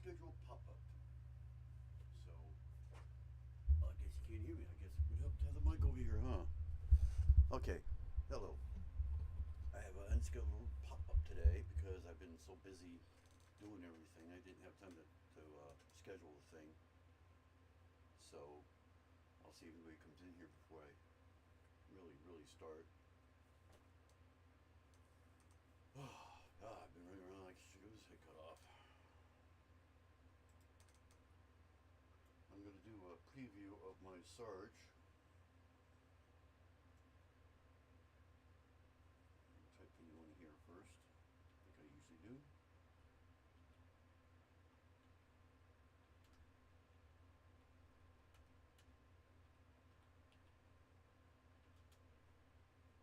schedule pop-up. So, I guess you can't hear me. I guess we'd have to have the mic over here, huh? Okay, hello. I have an unscheduled pop-up today because I've been so busy doing everything. I didn't have time to schedule the thing. So, I'll see if anybody comes in here before I really start. Oh, God, I've been running around like shoes I cut off. I'm going to do a preview of my Sarge. Type anyone here first, like I usually do.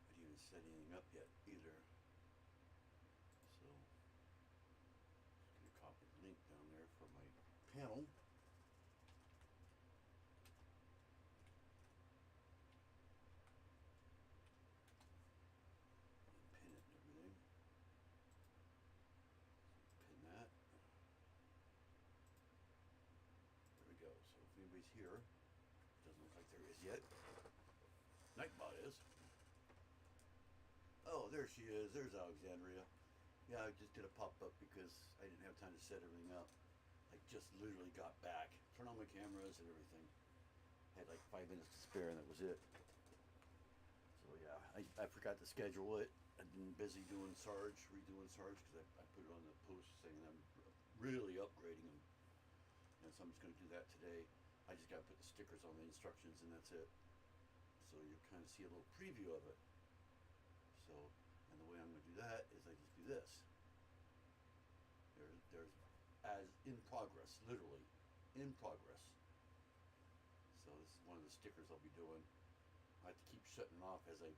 I didn't even set anything up yet either. So, just going to copy the link down there for my panel. Pin it and everything. Pin that. There we go. So if anybody's here, doesn't look like there is yet. Nightbot is. Oh, there she is. There's Alexandria. Yeah, I just did a pop-up because I didn't have time to set everything up. I just literally got back. Turned on my cameras and everything. Had like 5 minutes to spare and that was it. So yeah, I forgot to schedule it. I've been busy doing Sarge, redoing Sarge, because I put it on the post saying I'm really upgrading them. And so I'm just going to do that today. I just got to put the stickers on the instructions and that's it. So you kind of see a little preview of it. So, and the way I'm going to do that is I just do this. There's as in progress, literally in progress. So this is one of the stickers I'll be doing. I have to keep shutting off as I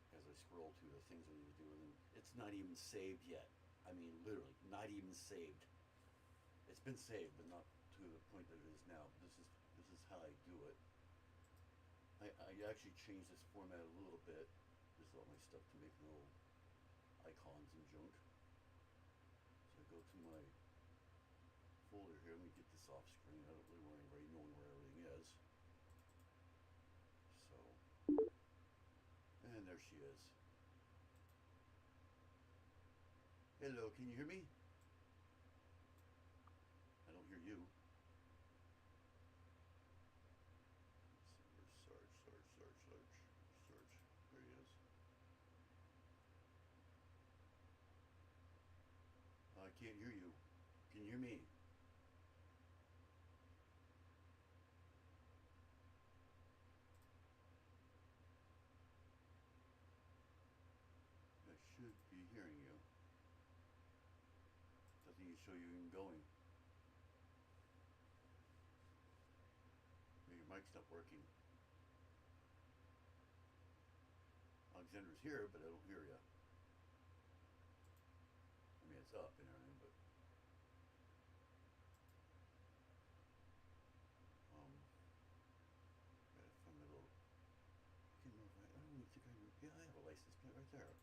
scroll through the things I need to do, and it's not even saved yet. I mean, literally, not even saved. It's been saved, but not to the point that it is now. This is how I do it. I actually changed this format a little bit. This is all my stuff to make little icons and junk. So I go to my folder here. Let me get this off screen. I don't really want anybody knowing where everything is. So, and there she is. Hello, can you hear me? I don't hear you. Let's see, where's Sarge. There he is. I can't hear you. Can you hear me? I should be hearing you. Doesn't even show you even going. Maybe your mic's not working. Alexander's here, but I don't hear you. I mean, it's up and everything, but gotta find my little. I can't remember. I don't even think I. Yeah, I have a license plate right there.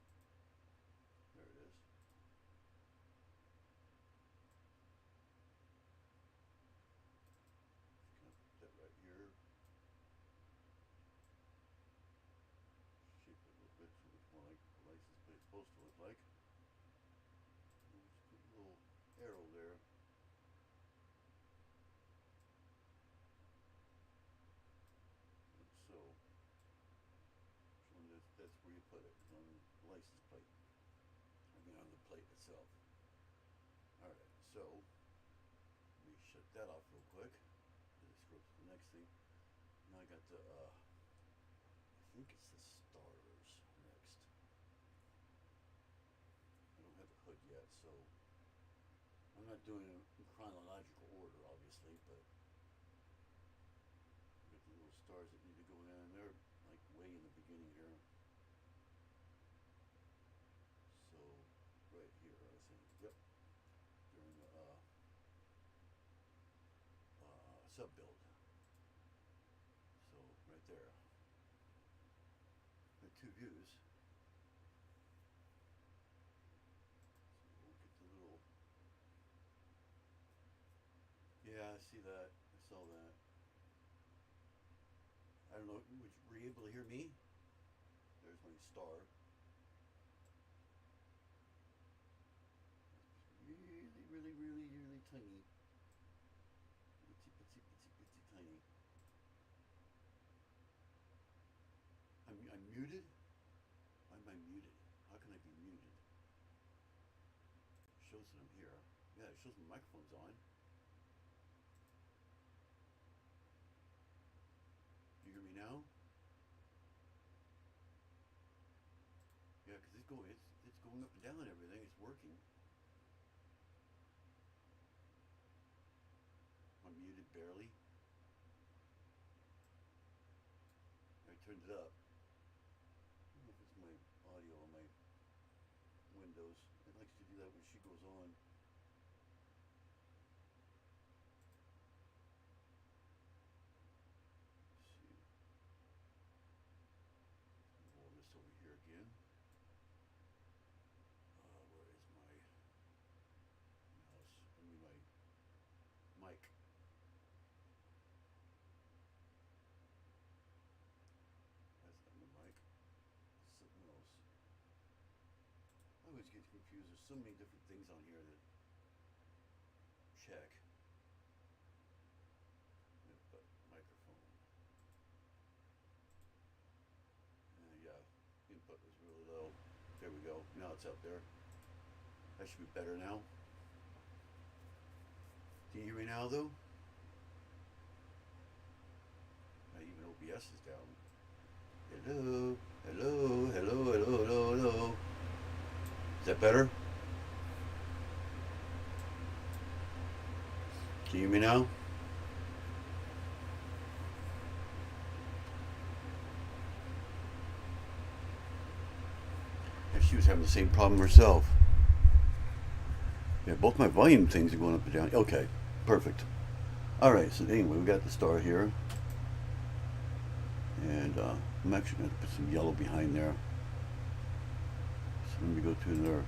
There it is. Can I put that right here? Shape it a little bit so it looks more like the license plate's supposed to look like. And just put a little arrow there. So that's where you put it, on the license plate. I mean, on the plate itself. Alright, so let me shut that off real quick. Let's go to the next thing. Now I got the, I think it's the stars next. I don't have the hood yet, so I'm not doing it in chronological order, obviously, but got the little stars that need to go in, and they're like way in the beginning here. So right here, I think, yep, during the sub build. So right there, the two views. So we'll get the little. see that. I saw that. I don't know. Were you able to hear me? There's my star. Really, really, really, really tiny. Itsy bitsy bitsy bitsy tiny. I'm muted? Why am I muted? How can I be muted? It shows that I'm here. Yeah, it shows my microphone's on. Do you hear me now? Yeah, because it's going up and down and everything. It's working. I'm muted barely. I turned it up. I don't know if it's my audio on my Windows. It likes to do that when she goes on. Let's see. Roll this over here again. Where is my mouse? I mean my mic. That's not my mic. Something else. I always get confused. There's so many different things on here that check. But microphone. Yeah, input was really low. There we go. Now it's up there. That should be better now. Can you hear me now, though? Even OBS is down. Hello, hello, hello, hello, hello, hello. Is that better? Can you hear me now? Yeah, she was having the same problem herself. Yeah, both my volume things are going up and down. Okay, perfect. All right, so anyway, we got the star here. And I'm actually going to put some yellow behind there. So let me go to another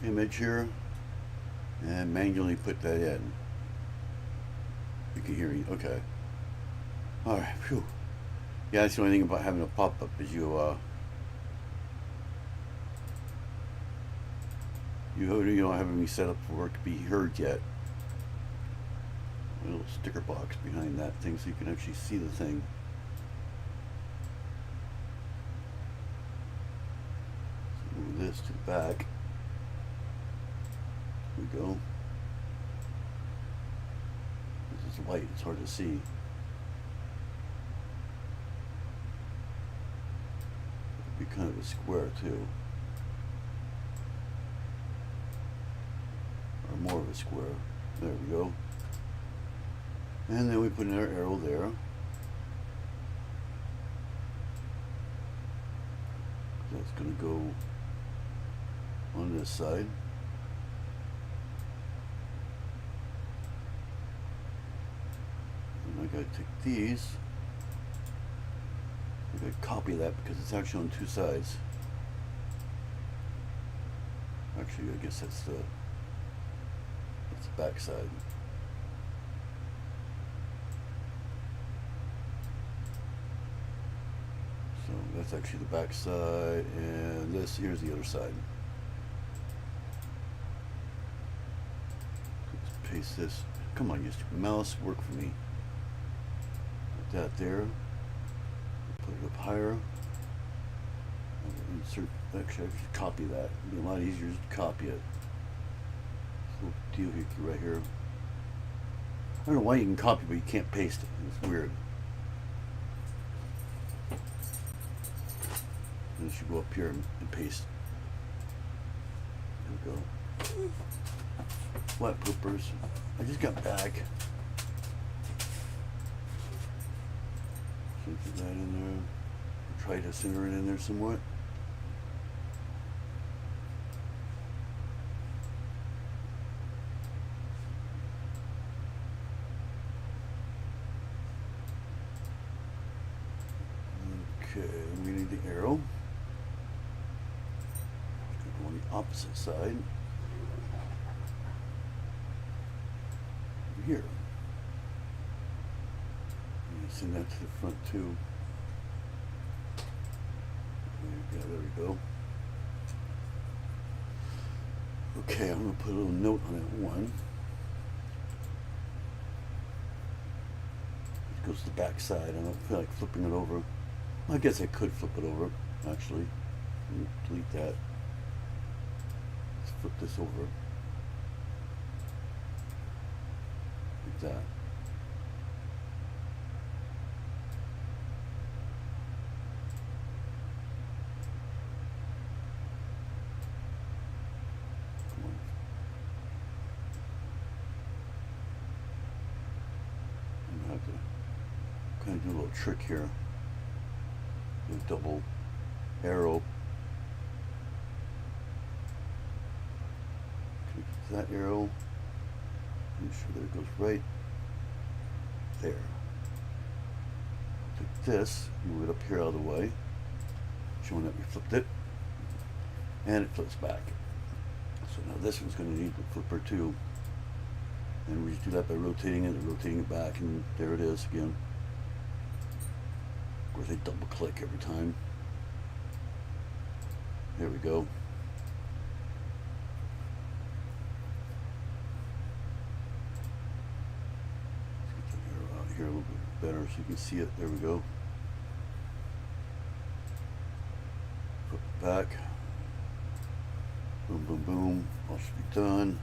image here and manually put that in. You can hear me, okay. All right, phew. Yeah, that's the only thing about having a pop-up is you don't have any set up for it to be heard yet. A little sticker box behind that thing so you can actually see the thing. So move this to the back. There we go. This is light, it's hard to see. It'd be kind of a square too. Or more of a square. There we go. And then we put another arrow there. That's going to go on this side. And I got to take these. I got to copy that because it's actually on two sides. Actually, I guess that's the back side. So that's actually the back side, and this here's the other side. Let's paste this. Come on, you stupid mouse, work for me. Put that there. Put it up higher. Insert. Actually, I should copy that. It'd be a lot easier just to copy it. Little doohickey right here. I don't know why you can copy but you can't paste it. It's weird. And it should go up here and paste. There we go. Flat poopers. I just got back. So put that in there. Try to center it in there somewhat. Okay, we need the arrow. Go on the opposite side. Over here. Send that to the front too. Yeah, there we go. Okay, I'm gonna put a little note on that one. It goes to the back side. I don't feel like flipping it over. I guess I could flip it over, actually. Delete that. Let's flip this over. Like that. Kind of do a little trick here. Do a double arrow. Click that arrow. Make sure that it goes right there. Take this, move it up here out of the way, showing that we flipped it, and it flips back. So now this one's going to need the flipper too. And we just do that by rotating it and rotating it back, and there it is again. Of course, I double click every time. There we go. Let's get the arrow out here a little bit better so you can see it. There we go. Flip it back. Boom, boom, boom. All should be done.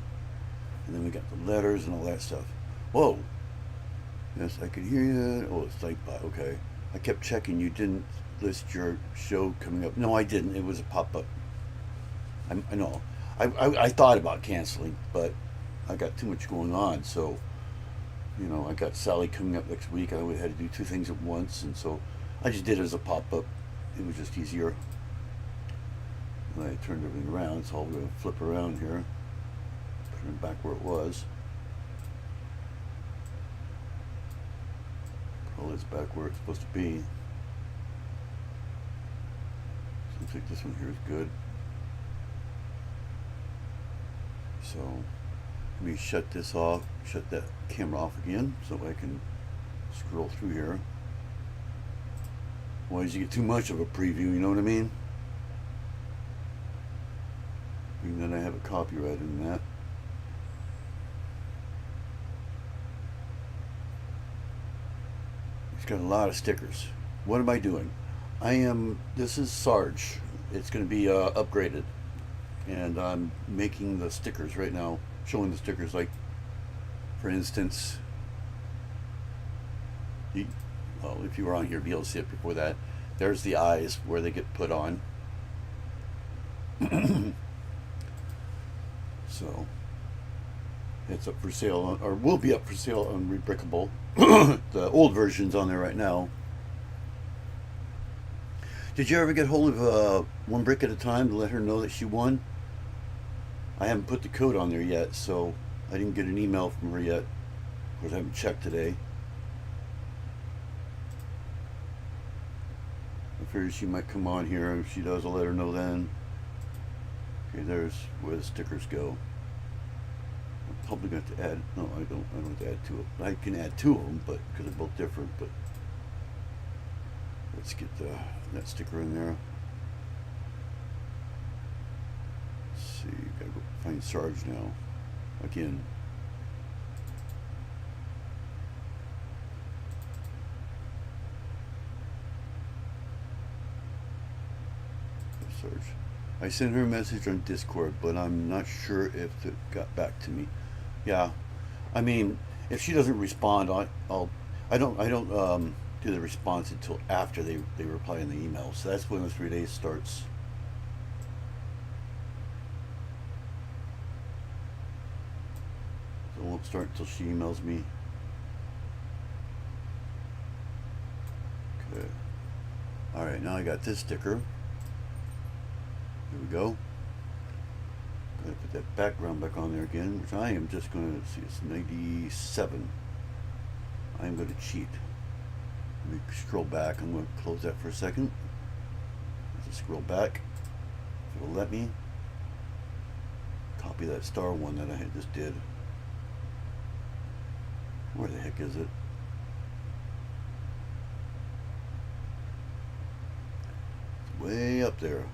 And then we got the letters and all that stuff. Whoa! Yes, I could hear you. Oh, it's like, okay. I kept checking. You didn't list your show coming up. No, I didn't. It was a pop-up. I know. I thought about canceling, but I got too much going on. So, you know, I got Sally coming up next week. I had to do two things at once, and so I just did it as a pop-up. It was just easier. And I turned everything around, so I'll go flip around here. Turn back where it was. Pull this back where it's supposed to be. Seems like this one here is good. So let me shut this off, shut that camera off again so I can scroll through here. Otherwise you get too much of a preview, you know what I mean? And then I have a copyright in that. It's got a lot of stickers. What am I doing? This is Sarge. It's going to be upgraded. And I'm making the stickers right now, showing the stickers, like, for instance, well, if you were on here, you'd be able to see it before that. There's the eyes where they get put on. So, it's up for sale, or will be up for sale on Rebrickable. The old version's on there right now. Did you ever get hold of One Brick at a Time to let her know that she won? I haven't put the code on there yet, so I didn't get an email from her yet. Of course, I haven't checked today. I figured she might come on here. If she does, I'll let her know then. Okay, there's where the stickers go. I'm probably going to add, no, I don't have to add two of them. I can add two of them, but because they're both different, but let's get that sticker in there. Let's see, gotta go find Sarge now. Again. Sarge. I sent her a message on Discord, but I'm not sure if it got back to me. Yeah, I mean, if she doesn't respond, I don't do the response until after they reply in the email. So that's when the 3 days starts. So it won't start until she emails me. Okay. All right, now I got this sticker. Here we go. I'm going to put that background back on there again, which I am just going to see. It's 97. I am going to cheat. Let me scroll back. I'm going to close that for a second. Just scroll back. If it'll let me. Copy that star one that I just did. Where the heck is it? way up there.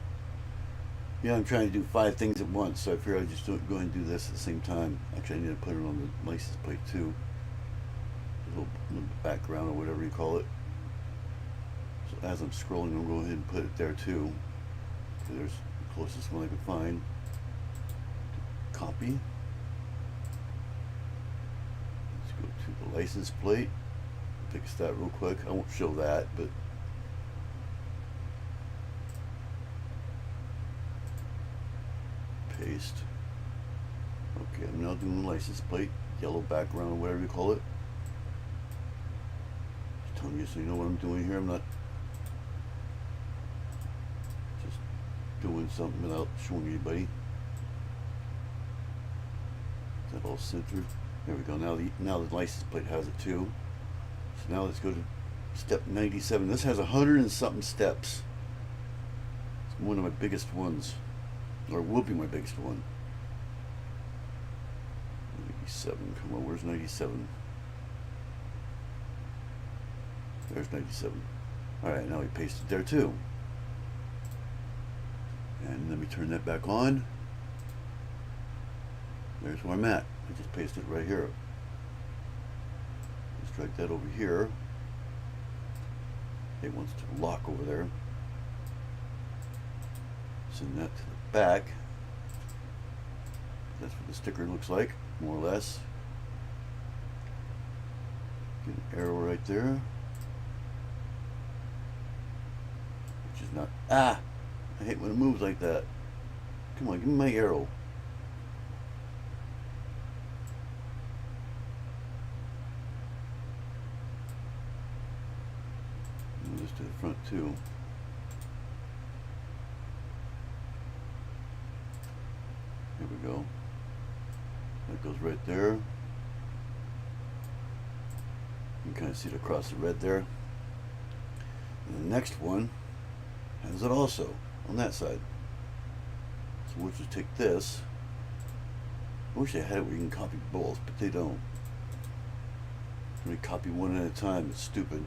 Yeah, I'm trying to do 5 things at once, so I figured I'd just go ahead and do this at the same time. Actually, I need to put it on the license plate too. A little background or whatever you call it. So as I'm scrolling, I'm going to go ahead and put it there too. So there's the closest one I can find. Copy. Let's go to the license plate. Fix that real quick. I won't show that, but paste. Okay, I'm now doing the license plate, yellow background or whatever you call it. Just telling you so you know what I'm doing here. I'm not just doing something without showing anybody. Is that all centered? There we go. Now the license plate has it too. So now let's go to step 97. This has 100 and something steps. It's one of my biggest ones. Or will be my biggest one. 97. Come on, where's 97? There's 97. Alright, now we paste it there too. And let me turn that back on. There's where I'm at. I just pasted it right here. Let's drag that over here. It wants to lock over there. Send that to the back. That's what the sticker looks like, more or less. Get an arrow right there. Which is not. Ah! I hate when it moves like that. Come on, give me my arrow. Move this to the front too. Here we go. That goes right there. You can kind of see it across the red there. And the next one has it also on that side. So we'll just take this. I wish they had it where you can copy both, but they don't. When you copy one at a time, it's stupid.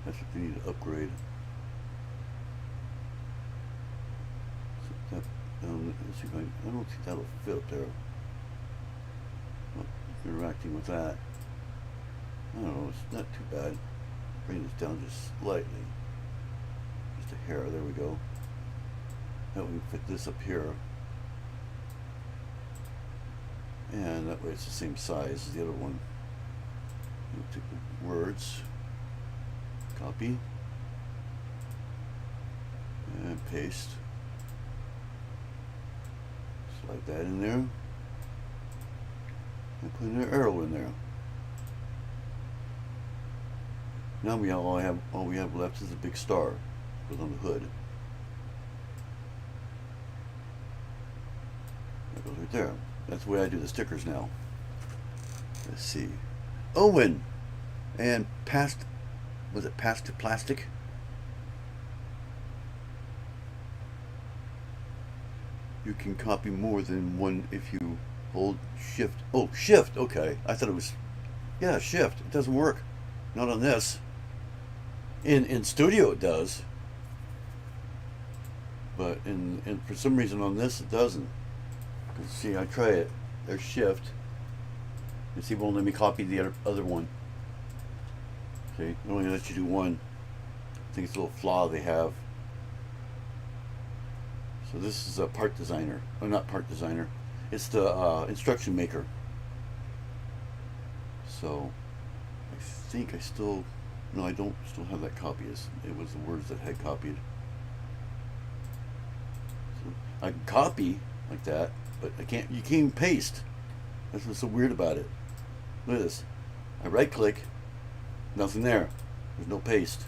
That's what they need to upgrade. Let's see if I don't think that'll fit up there. Interacting with that. I don't know, it's not too bad. Bring this down just slightly. Just a hair, there we go. Now we can fit this up here. And that way it's the same size as the other one. We'll take the words, copy, and paste. Slide that in there. And put an arrow in there. Now all we have left is a big star. Goes on the hood. That goes right there. That's the way I do the stickers now. Let's see. Owen and was it Past to Plastic? You can copy more than one if you hold shift. Oh, shift, okay. I thought it was, yeah, shift. It doesn't work. Not on this. In Studio it does. But in for some reason on this it doesn't. See, I try it. There's shift. You see, it won't let me copy the other one. See, it only lets you do one. I think it's a little flaw they have. So this is a part designer. Oh, not part designer. It's the instruction maker. So I think I still, no, I don't still have that copy. It was the words that I had copied. So I can copy like that, but I can't. You can't even paste. That's what's so weird about it. Look at this. I right click, nothing there. There's no paste.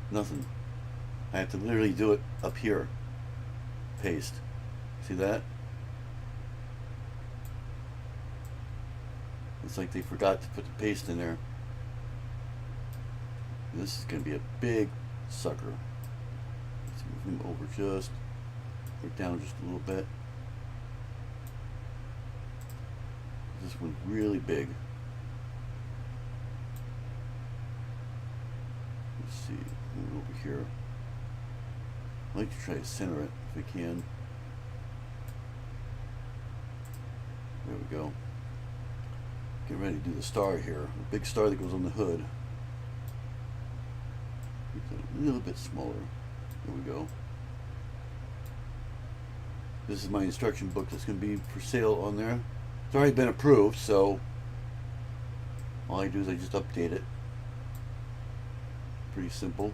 Nothing. I have to literally do it up here. Paste. See that? It's like they forgot to put the paste in there. This is going to be a big sucker. Let's move him over just, or down just a little bit. This one's really big. Let's see, move over here. I like to try to center it if I can. There we go. Get ready to do the star here. The big star that goes on the hood. Make it a little bit smaller. There we go. This is my instruction book that's going to be for sale on there. It's already been approved, so all I do is I just update it. Pretty simple.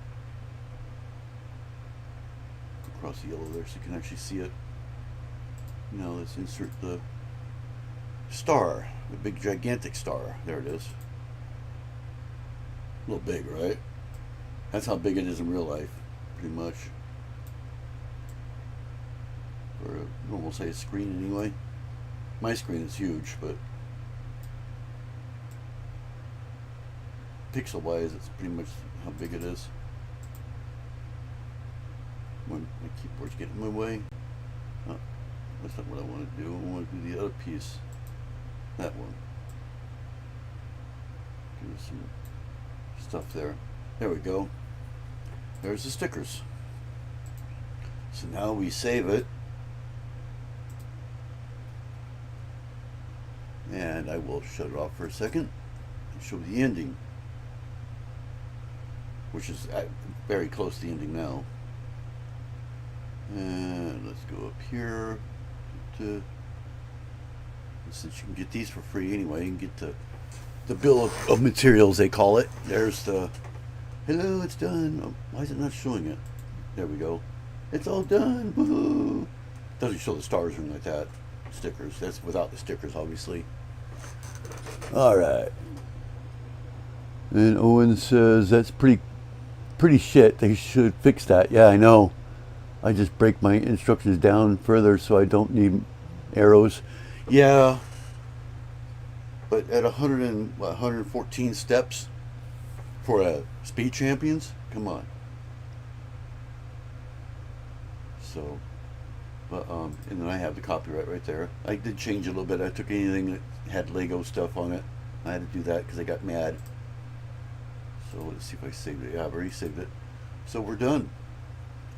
Across the yellow there so you can actually see it. Now let's insert the star, the big gigantic star. There it is. A little big, right? That's how big it is in real life, pretty much. For a normal size screen anyway. My screen is huge, but pixel wise it's pretty much how big it is. When my keyboard's getting in my way. Oh, that's not what I want to do. I want to do the other piece. That one. Give us some stuff there. There we go. There's the stickers. So now we save it. And I will shut it off for a second and show the ending, which is very close to the ending now. And let's go up here to, since you can get these for free anyway, you can get the bill of materials, they call it. There's the, hello, it's done. Oh, why is it not showing it? There we go. It's all done. Woohoo! Doesn't show the stars or anything like that. Stickers. That's without the stickers, obviously. All right. And Owen says that's pretty shit. They should fix that. Yeah, I know. I just break my instructions down further so I don't need arrows. Yeah. But at 114 steps for a speed champions, come on. So, but and then I have the copyright right there. I did change it a little bit. I took anything that had Lego stuff on it. I had to do that because I got mad. So let's see if I saved it. Yeah, I've already saved it. So we're done.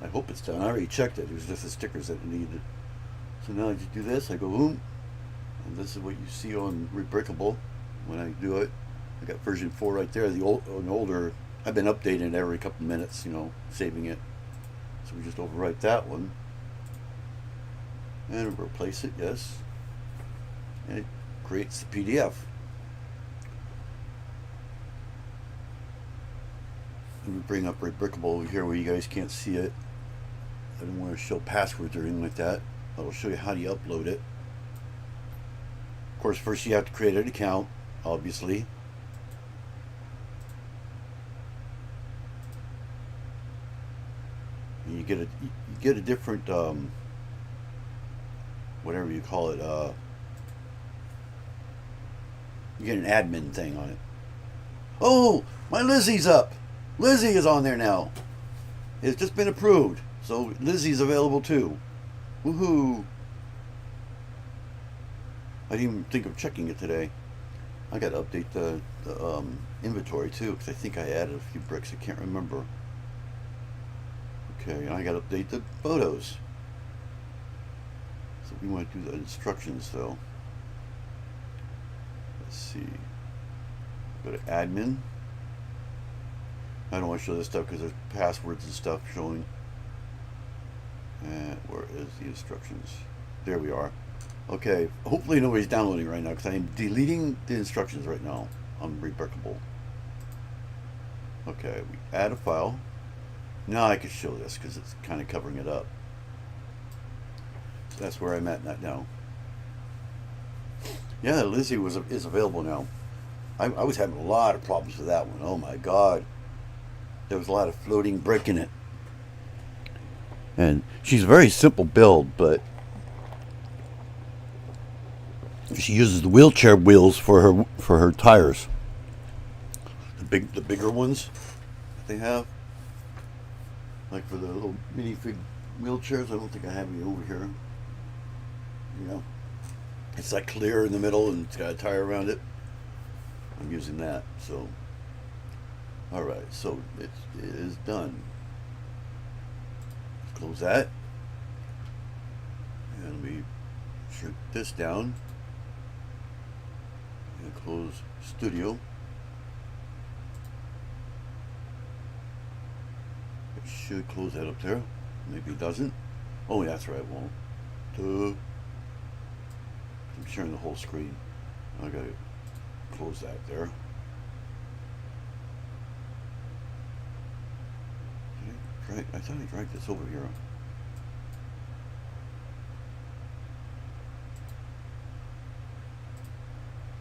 I hope it's done. I already checked it. It was just the stickers that I needed. So now I just do this. I go boom. And this is what you see on Rebrickable when I do it. I got version 4 right there. The older, I've been updating it every couple minutes, you know, saving it. So we just overwrite that one. And replace it, yes. And it creates the PDF. Let me bring up Rebrickable over here where you guys can't see it. I don't want to show passwords or anything like that. I'll show you how you upload it. Of course, first you have to create an account, obviously. And you get a different whatever you call it. You get an admin thing on it. Oh, my Lizzie's up. Lizzie is on there now. It's just been approved, so Lizzie's available too. Woohoo! I didn't even think of checking it today. I got to update the inventory too, because I think I added a few bricks. I can't remember. Okay, and I got to update the photos. So we want to do the instructions though. Let's see. Go to admin. I don't want to show this stuff because there's passwords and stuff showing. And where is the instructions? There we are. Okay, hopefully nobody's downloading right now because I'm deleting the instructions right now on Rebrickable. Okay, we add a file. Now I can show this because it's kind of covering it up. So that's where I'm at now. Yeah, Lizzie is available now. I was having a lot of problems with that one. Oh my God. There was a lot of floating brick in it. And she's a very simple build, but she uses the wheelchair wheels for her tires. The bigger ones that they have. Like for the little minifig wheelchairs, I don't think I have any over here. You know, it's like clear in the middle and it's got a tire around it. I'm using that, so Alright, so it is done. Let's close that. And we shrink this down. And close Studio. It should close that up there. Maybe it doesn't. Oh, yeah, that's right, it won't. Duh. I'm sharing the whole screen. I gotta close that there. I thought I dragged this over here.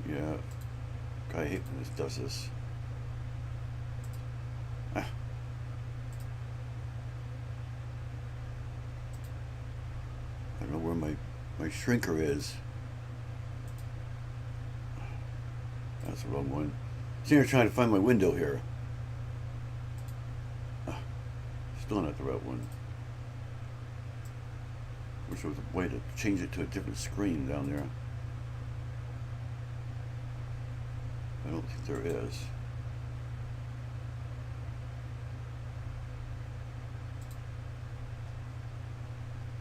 Yeah. I hate when this does this. Ah. I don't know where my shrinker is. That's the wrong one. See, you're trying to find my window here. Still not the right one. Wish there was a way to change it to a different screen down there. I don't think there is.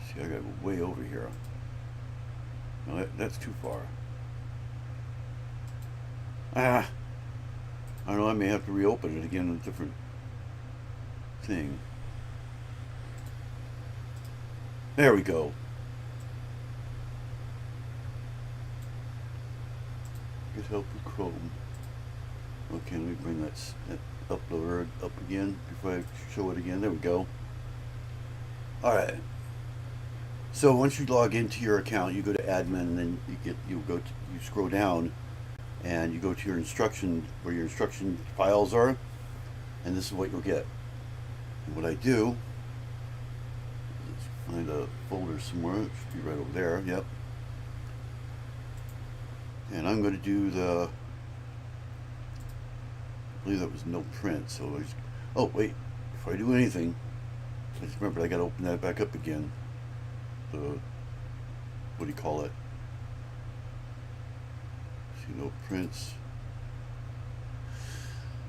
See, I gotta go way over here. No, that's too far. Ah! I don't know, I may have to reopen it again with a different thing. There we go. Get help with Chrome. Okay, let me bring that uploader up again before I show it again. There we go. Alright. So once you log into your account, you go to admin, and then you scroll down, and you go to your instruction, where your instruction files are, and this is what you'll get. And what I do, let's find a folder somewhere. It should be right over there. Yep. And I'm going to do the, I believe that was no print, so I just, oh wait, before I do anything, I just remembered I got to open that back up again. The, what do you call it? See, no prints.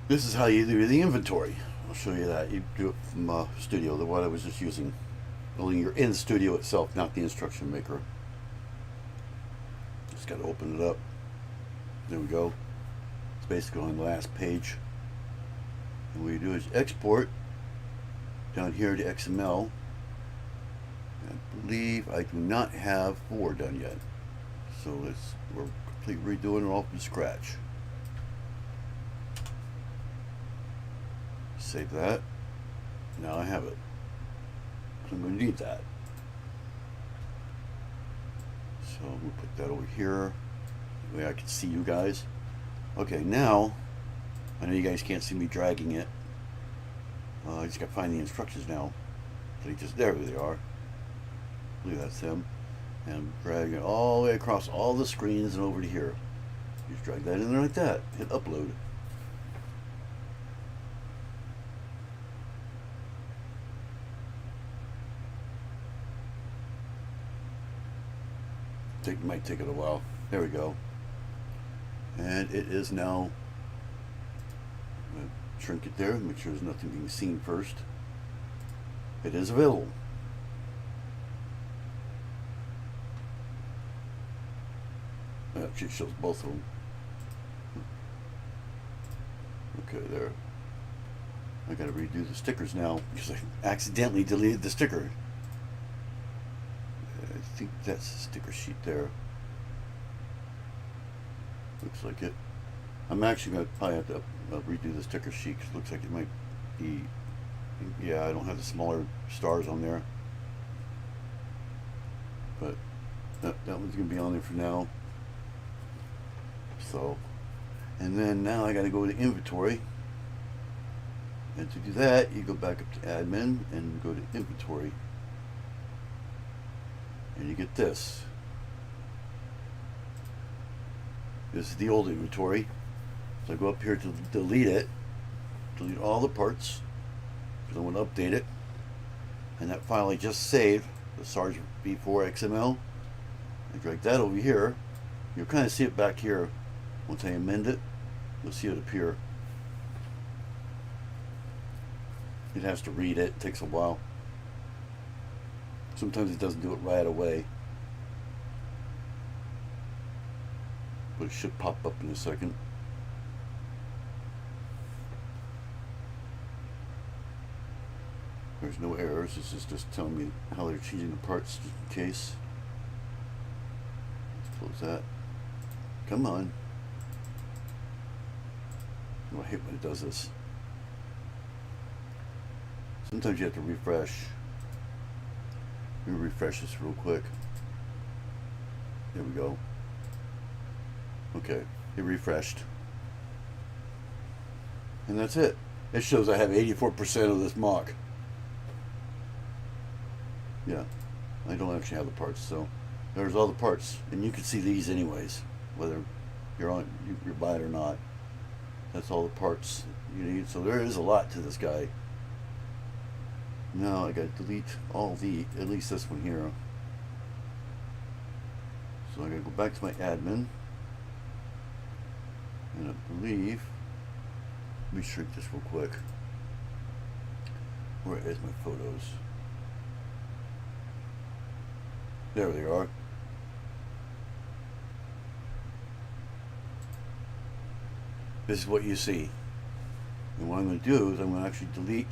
This is how you do the inventory. I'll show you that. You do it from Studio, the one I was just using. Only you're in Studio itself, not the instruction maker. Just got to open it up. There we go. It's basically on the last page. And what you do is export down here to XML. I believe I do not have 4 done yet. So we're completely redoing it all from scratch. Save that. Now I have it. I'm going to need that. So we'll put that over here. That way I can see you guys. Okay, now I know you guys can't see me dragging it. I just got to find the instructions now. So there they are. I believe that's them. And I'm dragging it all the way across all the screens and over to here. Just drag that in there like that. Hit upload. It might take it a while. There we go. And it is now, shrink it there, make sure there's nothing being seen first. It is available. It shows both of them. Okay, there. I gotta redo the stickers now because I accidentally deleted the sticker. I think that's the sticker sheet there. Looks like it. I'm actually going to probably have to redo the sticker sheet because it looks like it might be, yeah, I don't have the smaller stars on there. But that one's going to be on there for now. So, and then now I got to go to inventory. And to do that, you go back up to admin and go to inventory. And you get this. This is the old inventory. So I go up here to delete it. Delete all the parts. Because I want to update it. And that file I just saved, the Sarge V4 XML, I drag that over here. You'll kind of see it back here. Once I amend it, you'll see it appear. It has to read it. It takes a while. Sometimes it doesn't do it right away. But it should pop up in a second. There's no errors. This is just telling me how they're changing the parts just in case. Let's close that. Come on. Oh, I hate when it does this. Sometimes you have to refresh. Let me refresh this real quick. There we go. Okay, it refreshed. And that's it. It shows I have 84% of this mock. Yeah, I don't actually have the parts, so there's all the parts, and you can see these anyways, whether you're buying it or not. That's all the parts you need. So there is a lot to this guy. Now I got to delete all at least this one here. So I got to go back to my admin, and I believe, let me shrink this real quick. Where is my photos? There they are. This is what you see. And what I'm going to do is I'm going to actually delete.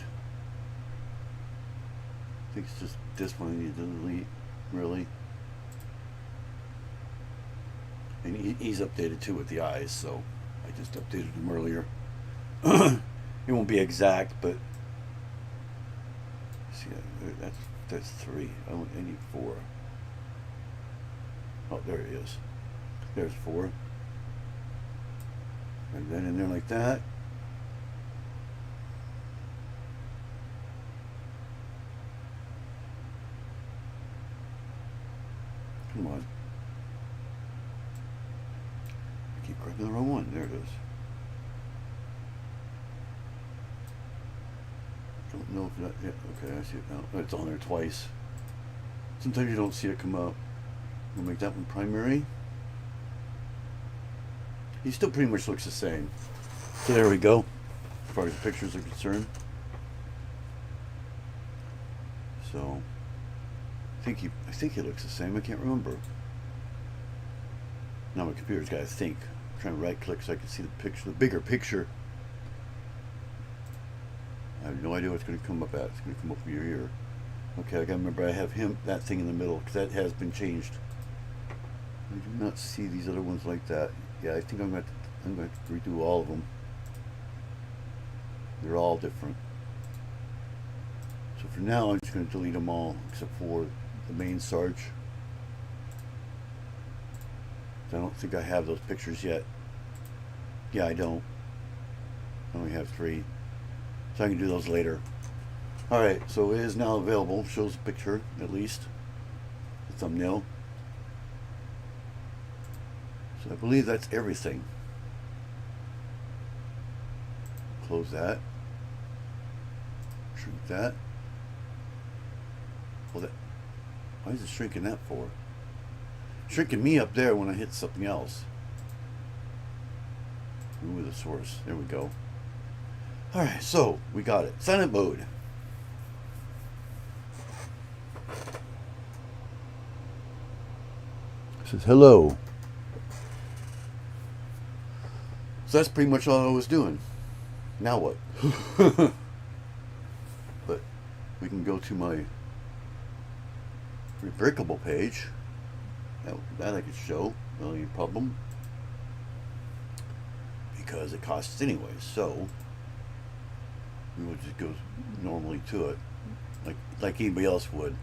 I think it's just this one I need to delete, really. And he's updated too with the eyes, so I just updated him earlier. It won't be exact, but see, that's 3. I need 4. Oh, there he is. There's 4. And then in there like that. Come on. I keep grabbing the wrong one. There it is. Don't know if that, yeah, okay, I see it now. It's on there twice. Sometimes you don't see it come up. We'll make that one primary. He still pretty much looks the same. So there we go, as far as the pictures are concerned. So I think he looks the same. I can't remember. Now my computer's got to think. I'm trying to right click so I can see the picture, the bigger picture. I have no idea what's going to come up at. It's going to come up your ear. Okay, I got to remember I have that thing in the middle because that has been changed. I do not see these other ones like that. Yeah, I think I'm going to redo all of them. They're all different. So for now, I'm just going to delete them all except for the main Sarge. I don't think I have those pictures yet. Yeah, I don't. I only have 3. So I can do those later. Alright, so it is now available. Shows the picture, at least. The thumbnail. So I believe that's everything. Close that. Shrink that. Well, why is it shrinking that for? Shrinking me up there when I hit something else. Ooh, the source. There we go. Alright, so we got it. Silent mode. It says hello. So that's pretty much all I was doing. Now what? But we can go to my Rebrickable page. That I could show. No problem. Because it costs anyway. So we would just go normally to it, like anybody else would.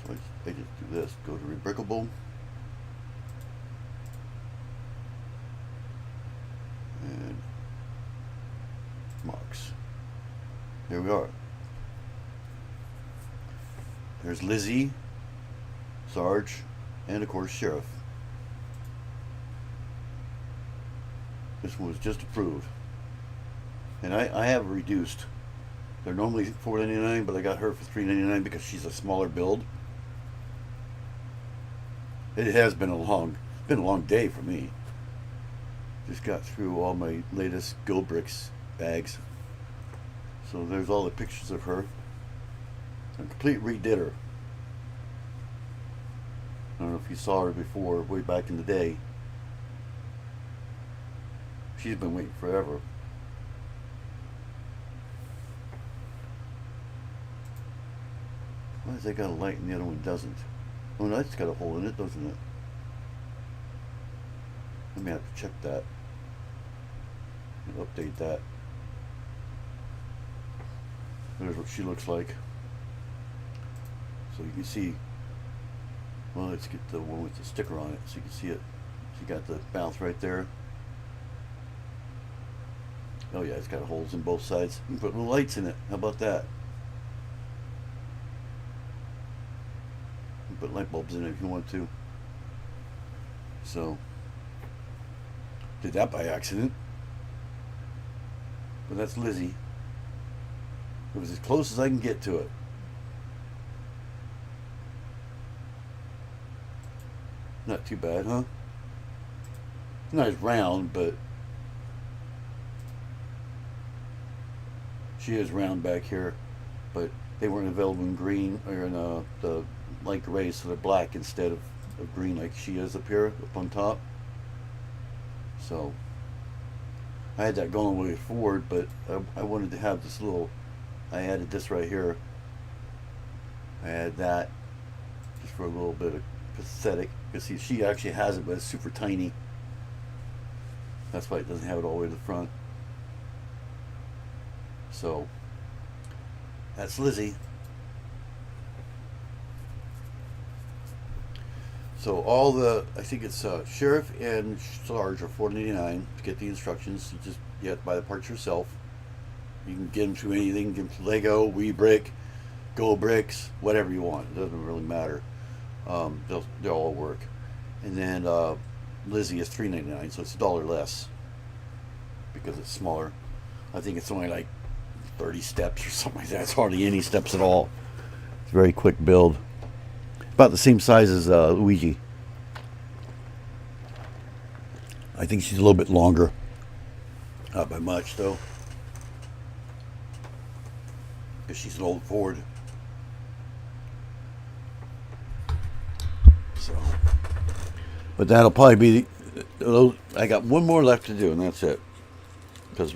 So I just do this. Go to Rebrickable. And Marks. Here we are. There's Lizzie, Sarge, and of course Sheriff. This one was just approved. And I have reduced. They're normally $4.99, but I got her for $3.99 because she's a smaller build. It has been a long day for me. Just got through all my latest Go Bricks bags. So there's all the pictures of her. I complete redid her. I don't know if you saw her before, way back in the day. She's been waiting forever. Why does that got a light and the other one doesn't? Oh, no, it's got a hole in it, doesn't it? Let me have to check that. And update that. There's what she looks like. So you can see, well, let's get the one with the sticker on it so you can see it. She got the mouth right there. Oh yeah, it's got holes in both sides. You can put little lights in it. How about that? You can put light bulbs in it if you want to. So, did that by accident. But that's Lizzie. It was as close as I can get to it. Not too bad, huh? Not as round, but she is round back here. But they weren't available in green or in the light gray, so they're black instead of green like she is up here, up on top. So I had that going way forward, but I wanted to have this little. I added this right here. I added that just for a little bit of pathetic. You see, she actually has it, but it's super tiny. That's why it doesn't have it all the way to the front. So that's Lizzie. So all the, I think it's Sheriff and Sarge are $4.99 to get the instructions. You have to buy the parts yourself. You can get them to anything, get them to Lego, Rebrick, Go Bricks, whatever you want. It doesn't really matter. They'll all work. And then Lizzie is $3.99, so it's $1 less because it's smaller. I think it's only like 30 steps or something like that. It's hardly any steps at all. It's a very quick build. About the same size as Luigi. I think she's a little bit longer. Not by much, though. Because she's an old Ford. So, but that'll probably be. I got one more left to do, and that's it. Because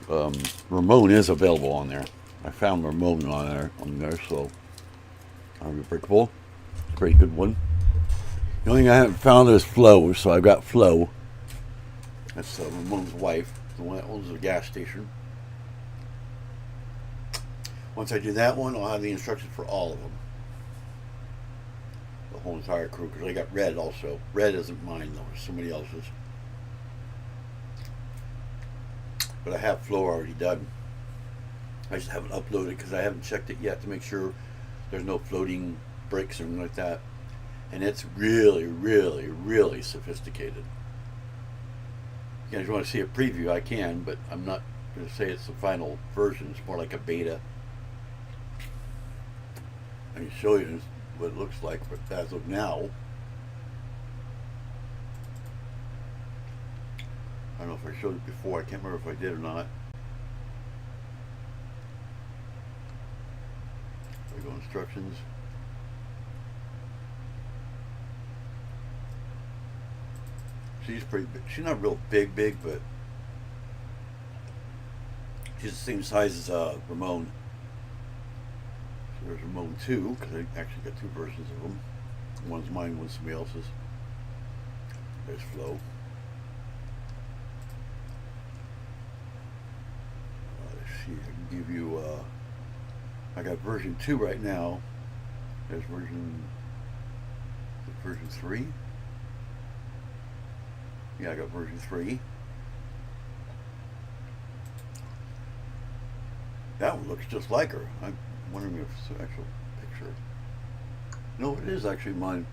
Ramon is available on there. I found Ramon on there, so Rebrickable. Pretty good one. The only thing I haven't found is Flo, so I've got Flo. That's Ramon's wife, the one that owns the gas station. Once I do that one, I'll have the instructions for all of them. The whole entire crew, because I got Red also. Red isn't mine though, it's somebody else's. But I have Flo already done. I just haven't uploaded because I haven't checked it yet to make sure there's no floating bricks or anything like that. And it's really, really, really sophisticated. Again, if you want to see a preview, I can, but I'm not going to say it's the final version. It's more like a beta. I can show you what it looks like, but as of now, I don't know if I showed it before. I can't remember if I did or not. There we go, instructions. She's pretty big. She's not real big, but she's the same size as Ramon. So there's Ramon 2, because I actually got two versions of them. One's mine, one's somebody else's. There's Flo. Let's see, I can give you, I got version 2 right now. There's version 3. Yeah, I got version 3. That one looks just like her. I'm wondering if it's an actual picture. No, it is actually mine.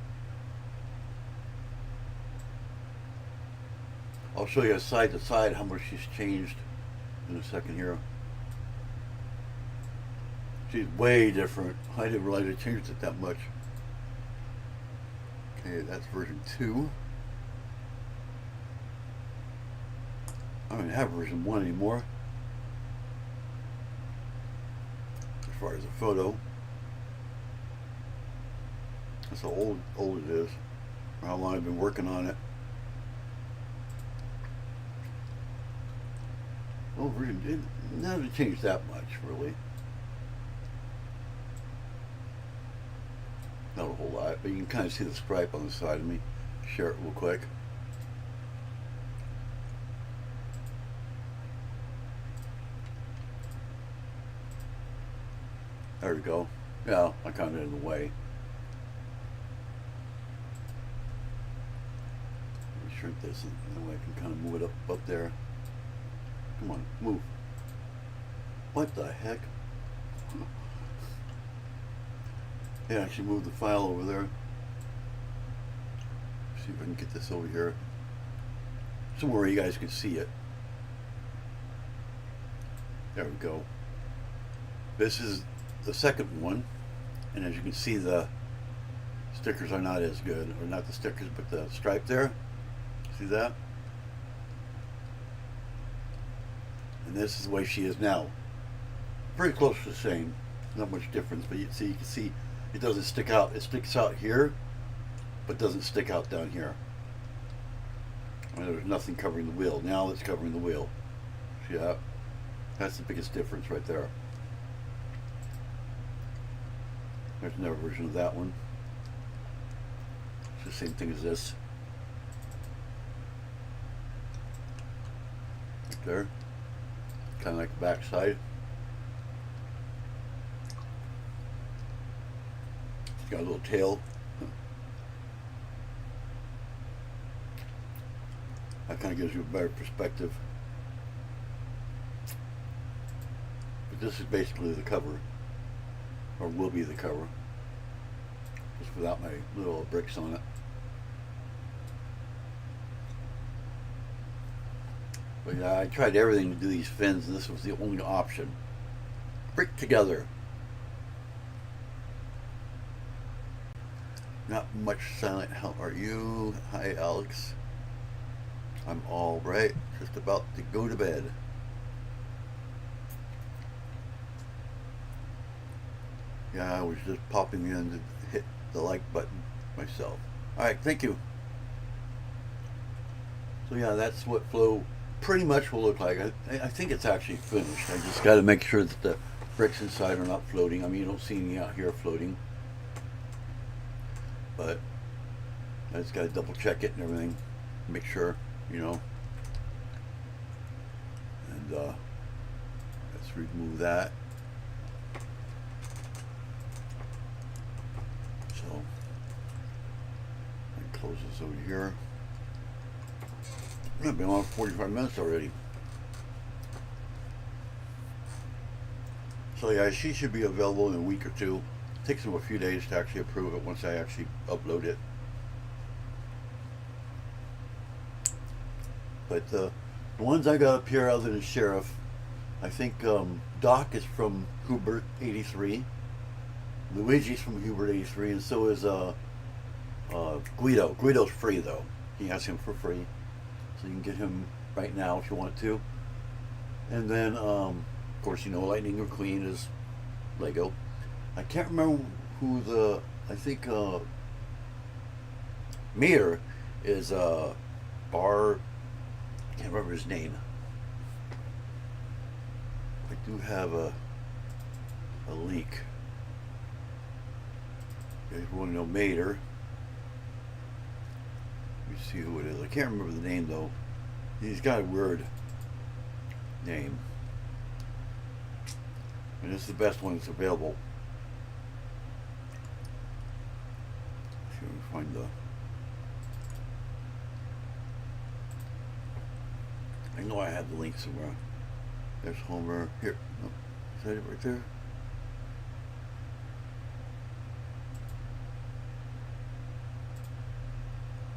I'll show you side to side how much she's changed in a second here. She's way different. I didn't realize I changed it that much. Okay, that's version 2. I don't even have version 1 anymore. As far as the photo. That's how old it is. Or how long I've been working on it. Oh, version it hasn't changed that much, really. Not a whole lot, but you can kind of see the stripe on the side of me. Share it real quick. There we go. Yeah, I kind of in the way. Let me shrink this, and that way I can kind of move it up there. Come on, move. What the heck? Yeah, I should move the file over there. See if I can get this over here. Somewhere where you guys can see it. There we go. This is the second one. And as you can see, the stickers are not as good. Or not the stickers, but the stripe there. See that? And this is the way she is now. Very close to the same. Not much difference, but you can see it doesn't stick out. It sticks out here, but doesn't stick out down here. I mean, there's nothing covering the wheel. Now it's covering the wheel. See that? That's the biggest difference right there. There's another version of that one. It's the same thing as this. Right there. Kind of like the back side. It's got a little tail. That kind of gives you a better perspective. But this is basically the cover, or will be the cover, just without my little bricks on it. But yeah, I tried everything to do these fins, and this was the only option. Brick together. Not much silent. How are you? Hi, Alex. I'm all right. Just about to go to bed. Yeah, I was just popping in to hit the like button myself. All right, thank you. So yeah, that's what Flow pretty much will look like. I think it's actually finished. I just got to make sure that the bricks inside are not floating. I mean, you don't see any out here floating. But I just got to double check it and everything. Make sure, you know. And let's remove that. So I can close this over here. I've been on 45 minutes already. So yeah, she should be available in a week or two. It takes them a few days to actually approve it once I actually upload it. But the ones I got up here other than Sheriff, I think Doc is from Hubert 83. Luigi's from Hubert 83, and so is Guido. Guido's free though. He has him for free. So you can get him right now if you want to. And then, of course, you know, Lightning McQueen is Lego. I can't remember who the, I think Mir is Bar, I can't remember his name. I do have a link. If you want to know Mater. Let me see who it is. I can't remember the name though. He's got a weird name. And this is the best one that's available. See if we can find the. I know I have the link somewhere. There's Homer. Here. Oh, is that it right there?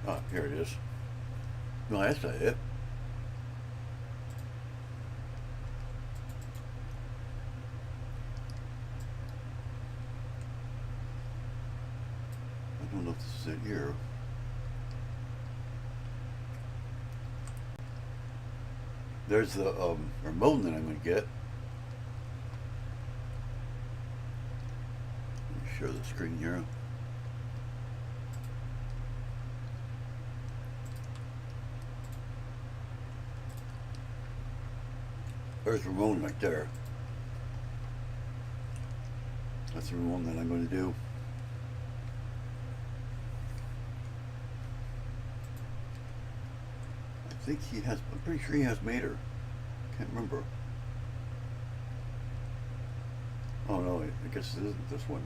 Ah, here it is. No, that's not it. I don't know if this is it here. There's the remote that I'm going to get. Let me share the screen here. There's Ramon right there. That's the Ramon that I'm going to do. I think he has, I'm pretty sure he has Mater. Can't remember. Oh no, I guess it isn't this one.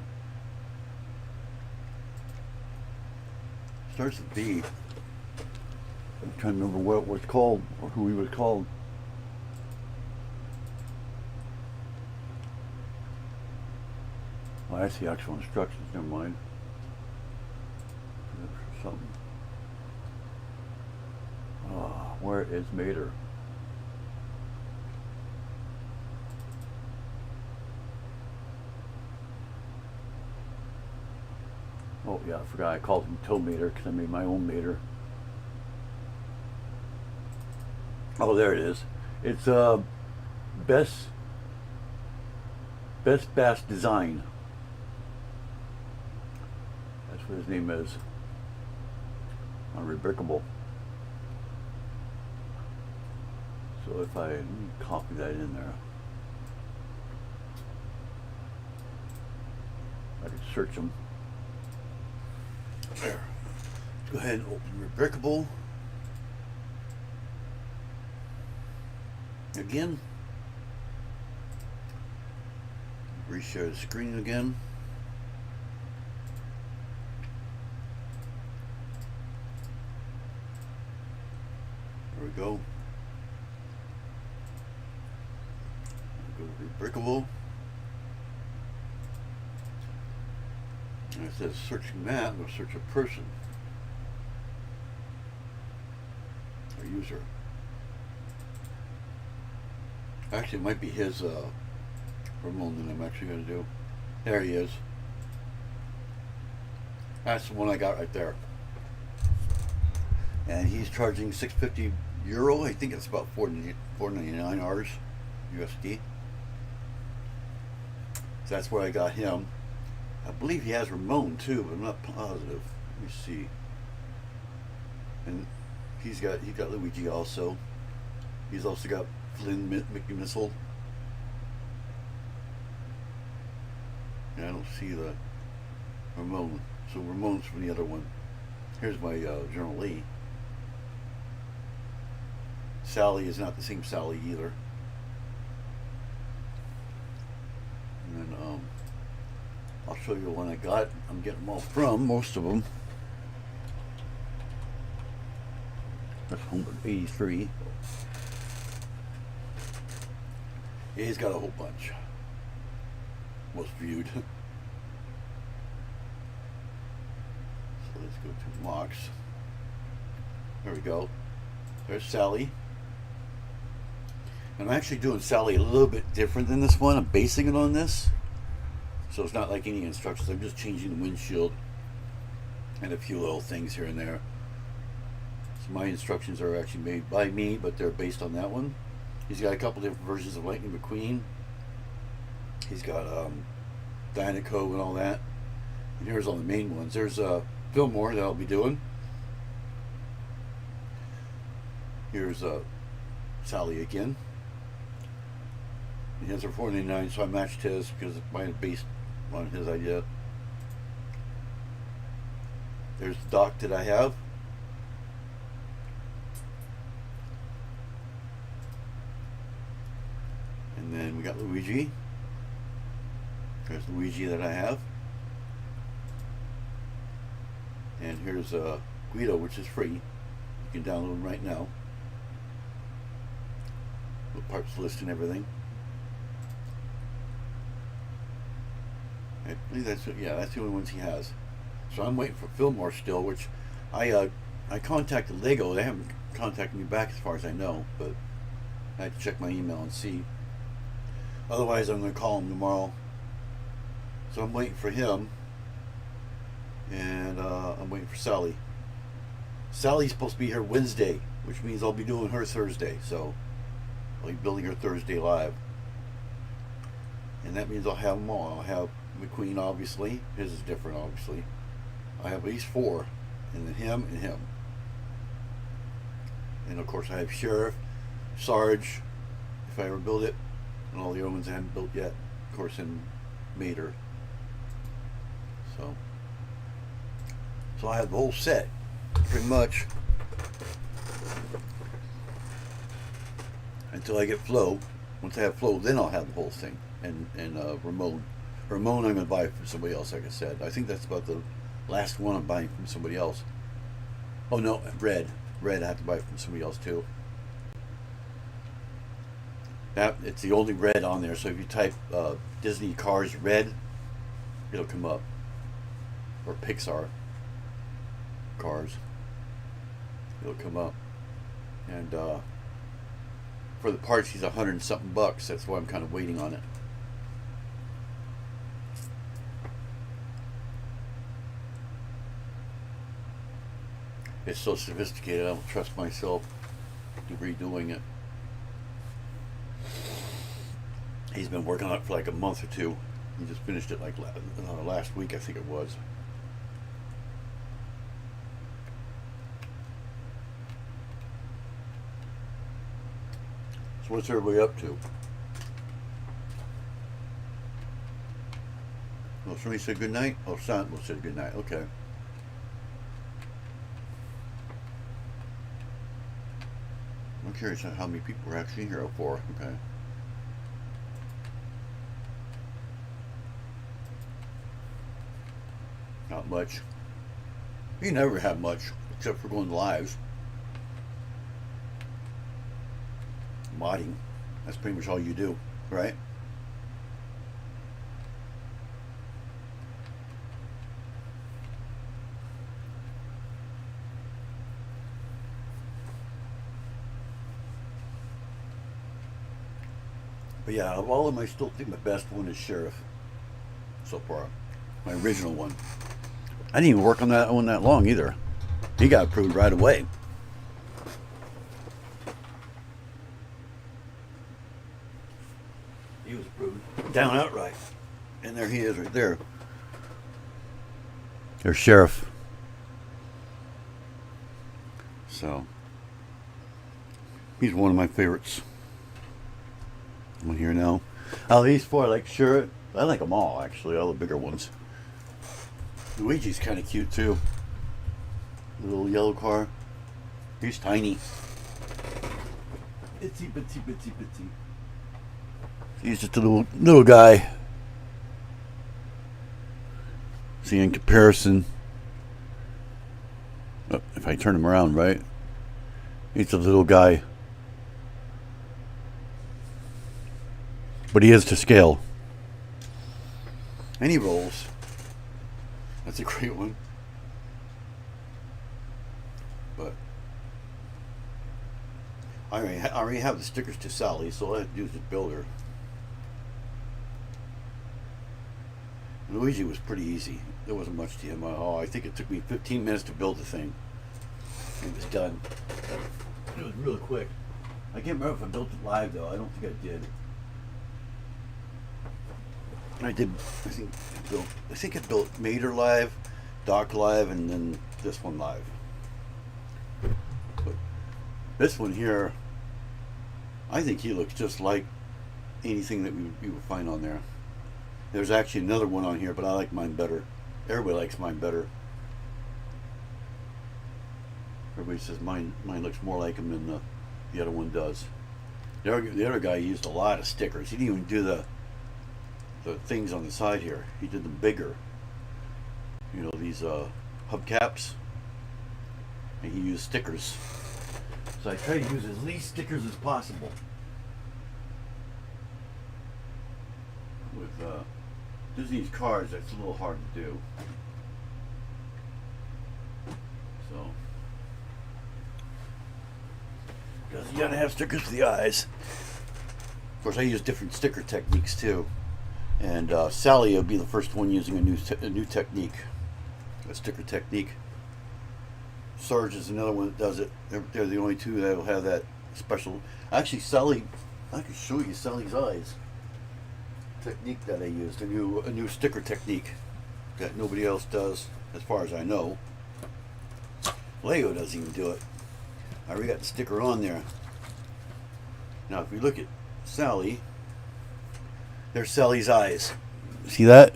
Starts with B. I'm trying to remember what it was called, or who he was called. Oh, that's the actual instructions, never mind. Something. Oh, where is Mater? Oh yeah, I forgot I called him Toe Mater because I made my own Mater. Oh, there it is. It's best bass design. That's what his name is on Rebrickable. So if I copy that in there, I can search them. There. Go ahead and open Rebrickable. Again. Reshare the screen again. There we go. Go to Rebrickable. And it says searching map, or search a person or user. Actually, it might be his Ramon that I'm actually going to do. There he is. That's the one I got right there. And he's charging €650. I think it's about $4.99 ours USD. So that's where I got him. I believe he has Ramon too, but I'm not positive. Let me see. And he got Luigi also. He's also got Flynn Mickey Missile. And I don't see the Ramon. So Ramon's from the other one. Here's my Journal Lee. Sally is not the same Sally either. And then I'll show you the one I got. I'm getting them all from, most of them. That's 183. Yeah, he's got a whole bunch. Most viewed. So let's go to Mox. There we go. There's Sally. And I'm actually doing Sally a little bit different than this one. I'm basing it on this. So it's not like any instructions. I'm just changing the windshield and a few little things here and there. So my instructions are actually made by me, but they're based on that one. He's got a couple different versions of Lightning McQueen. He's got Dynaco and all that. And here's all the main ones. There's Filmore that I'll be doing. Here's Sally again. He has her $4.99, so I matched his because mine is based on his idea. There's the dock that I have. And then we got Luigi. There's Luigi that I have. And here's Guido, which is free. You can download them right now. The parts list and everything. I believe that's the only ones he has. So I'm waiting for Filmore still, which I contacted Lego. They haven't contacted me back as far as I know, but I have to check my email and see. Otherwise, I'm going to call him tomorrow. So I'm waiting for him, and I'm waiting for Sally. Sally's supposed to be here Wednesday, which means I'll be doing her Thursday. So I'll be building her Thursday live. And that means I'll have them all. I'll have McQueen, obviously. His is different, obviously. I have at least 4. And then him and him. And of course I have Sheriff, Sarge, if I ever build it. And all the other ones I haven't built yet. Of course, and Mater. So I have the whole set, pretty much. Until I get Flo. Once I have Flo, then I'll have the whole thing. And Ramon. Ramon I'm going to buy from somebody else, like I said. I think that's about the last one I'm buying from somebody else. Oh no, Red. Red I have to buy from somebody else too. That, it's the only Red on there, so if you type Disney Cars Red, it'll come up. Or Pixar Cars. It'll come up. And for the parts, he's $100 and something bucks. That's why I'm kind of waiting on it. It's so sophisticated, I don't trust myself to redoing it. He's been working on it for like a month or 2. He just finished it like last week, I think it was. So what's everybody up to? Oh, somebody said good night? Oh, Sentinel said good night. Okay. I'm curious on how many people were actually here for. Okay. Not much. You never have much, except for going lives. Modding. That's pretty much all you do, right? But yeah, of all of them, I still think the best one is Sheriff so far. My original one. I didn't even work on that one that long either. He got approved right away. He was approved down outright. And there he is right there. There's Sheriff. So, he's one of my favorites. One here now. Oh, these 4 I like. Sure, I like them all actually, all the bigger ones. Luigi's kind of cute too. Little yellow car. He's tiny. Itsy bitsy bitsy bitsy. He's just a little guy. See, in comparison, if I turn him around right, he's a little guy. But he is to scale. And he rolls. That's a great one. But I already have the stickers to Sally, so all I have to do is just build her. Luigi was pretty easy. There wasn't much to him. Oh, I think it took me 15 minutes to build the thing. It was done. It was really quick. I can't remember if I built it live though. I don't think I did. I did. I think I built Mater live, Doc live, and then this one live. But this one here, I think he looks just like anything that we would find on there. There's actually another one on here, but I like mine better. Everybody likes mine better. Everybody says mine looks more like him than the other one does. The other guy used a lot of stickers. He didn't even do the things on the side here. He did them bigger. You know, these hubcaps. And he used stickers. So I try to use as least stickers as possible. With Disney's cars, that's a little hard to do. So, because you gotta have stickers for the eyes. Of course, I use different sticker techniques too. And Sally will be the first one using a new technique, a sticker technique. Sarge is another one that does it. They're the only 2 that will have that special. Actually, Sally I can show you Sally's eyes technique that I used. A new sticker technique that nobody else does, as far as I know. Lego doesn't even do it. I already got the sticker on there. Now, if we look at Sally, there's Sally's eyes. See that?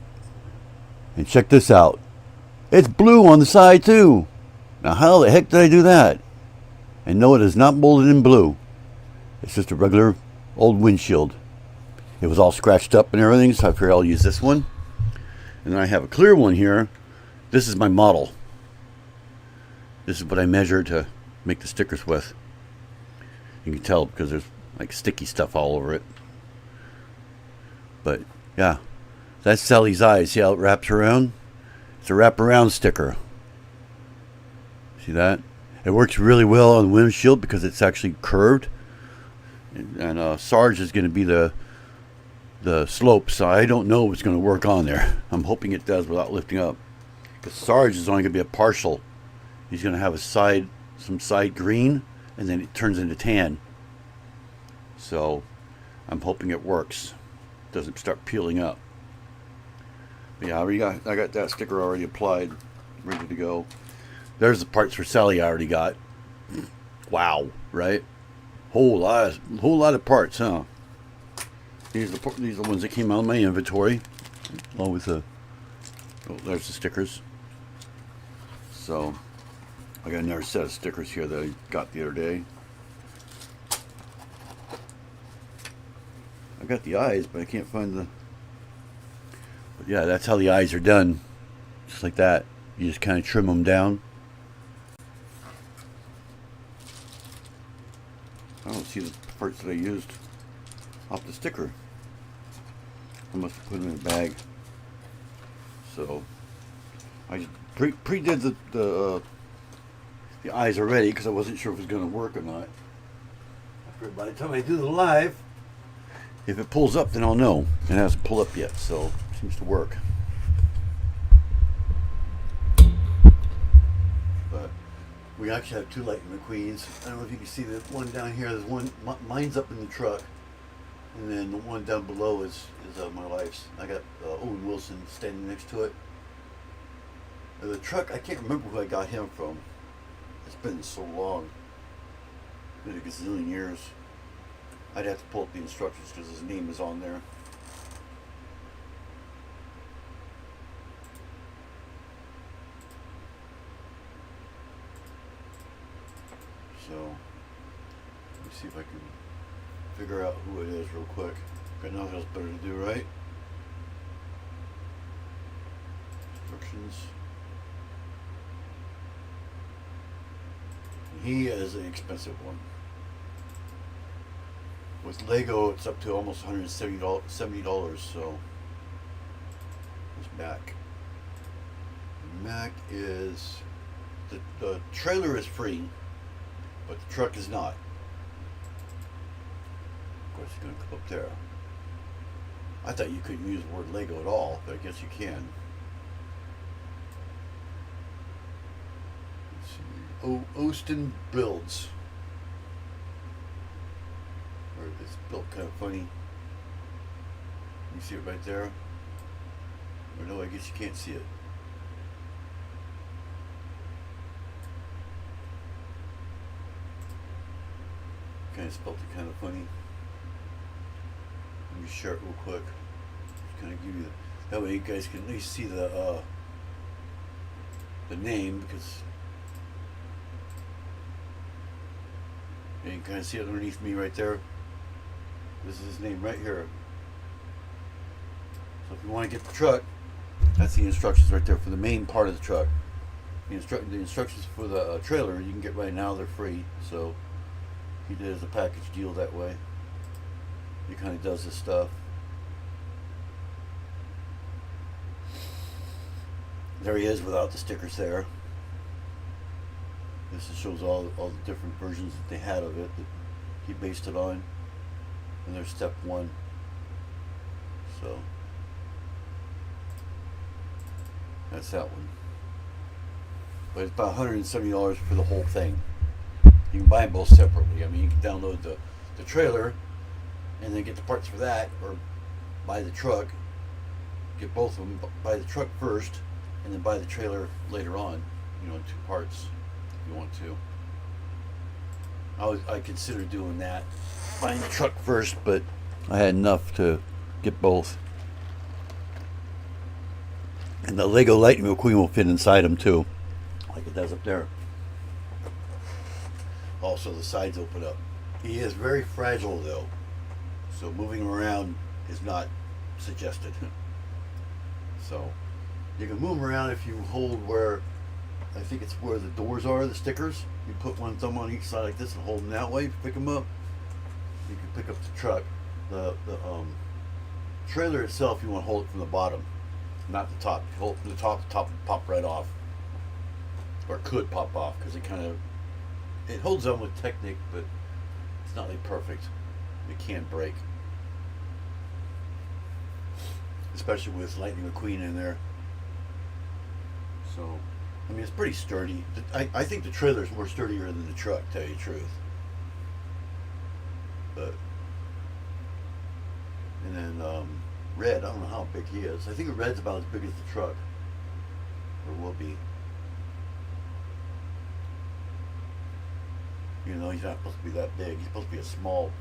And check this out. It's blue on the side too. Now, how the heck did I do that? And no, it is not molded in blue. It's just a regular old windshield. It was all scratched up and everything, so I figured I'll use this one. And then I have a clear one here. This is my model. This is what I measured to make the stickers with. You can tell because there's like sticky stuff all over it. But yeah, that's Sally's eyes. See how it wraps around? It's a wraparound sticker. See that? It works really well on the windshield because it's actually curved. And Sarge is going to be the slope, so I don't know if it's going to work on there. I'm hoping it does without lifting up. Because Sarge is only going to be a partial. He's going to have some side green, and then it turns into tan. So I'm hoping it works. Doesn't start peeling up. But yeah, I got that sticker already applied, ready to go. There's the parts for Sally I already got. Wow, right? Whole lot of parts, huh? These are the ones that came out of my inventory, along with the. Oh, there's the stickers. So I got another set of stickers here that I got the other day. I got the eyes, but I can't find the. But yeah, that's how the eyes are done, just like that. You just kind of trim them down. I don't see the parts that I used off the sticker. I must have put them in a bag. So I just pre-did the eyes already because I wasn't sure if it was going to work or not. By the time I do the live, if it pulls up, then I'll know. It hasn't pulled up yet, so it seems to work. But we actually have two Lightning McQueens. I don't know if you can see the one down here. There's one. Mine's up in the truck, and then the one down below is my wife's. I got Owen Wilson standing next to it. The truck, I can't remember who I got him from. It's been so long. Been a gazillion years. I'd have to pull up the instructions because his name is on there. So, let me see if I can figure out who it is real quick. Got nothing else better to do, right? Instructions. He is an expensive one. With Lego, it's up to almost $170, so it's Mack. Mack is, the trailer is free, but the truck is not. Of course, it's going to come up there. I thought you couldn't use the word Lego at all, but I guess you can. Austin Builds. Or it's built kind of funny. You see it right there? Or no, I guess you can't see it. Kind of spelled it kind of funny. Let me share it real quick. Just kind of give you that way you guys can at least see the name, because you can kind of see it underneath me right there. This is his name right here. So if you want to get the truck, that's the instructions right there for the main part of the truck. The instructions for the trailer you can get right now, they're free. So he did as a package deal that way. He kind of does this stuff. There he is without the stickers there. This shows all the different versions that they had of it that he based it on. And there's step one. So that's that one. But it's about $170 for the whole thing. You can buy them both separately. I mean, you can download the trailer and then get the parts for that, or buy the truck, get both of them, buy the truck first, and then buy the trailer later on, in 2 parts if you want to. I considered doing that, buying the truck first, but I had enough to get both. And the Lego Lightning McQueen will fit inside them too, like it does up there. Also, the sides open up. He is very fragile though, so moving him around is not suggested. So you can move him around if you hold where, I think it's where the doors are, the stickers. You put one thumb on each side like this and hold them that way. Pick them up. You can pick up the truck. The trailer itself, you want to hold it from the bottom, not the top. Hold it from the top will pop right off, or could pop off, because it holds on with Technic, but it's not like perfect. It can break, especially with Lightning McQueen in there. So, I mean, it's pretty sturdy. I think the trailer's more sturdier than the truck, to tell you the truth. But, and then Red, I don't know how big he is. I think Red's about as big as the truck, or will be. He's not supposed to be that big. He's supposed to be a small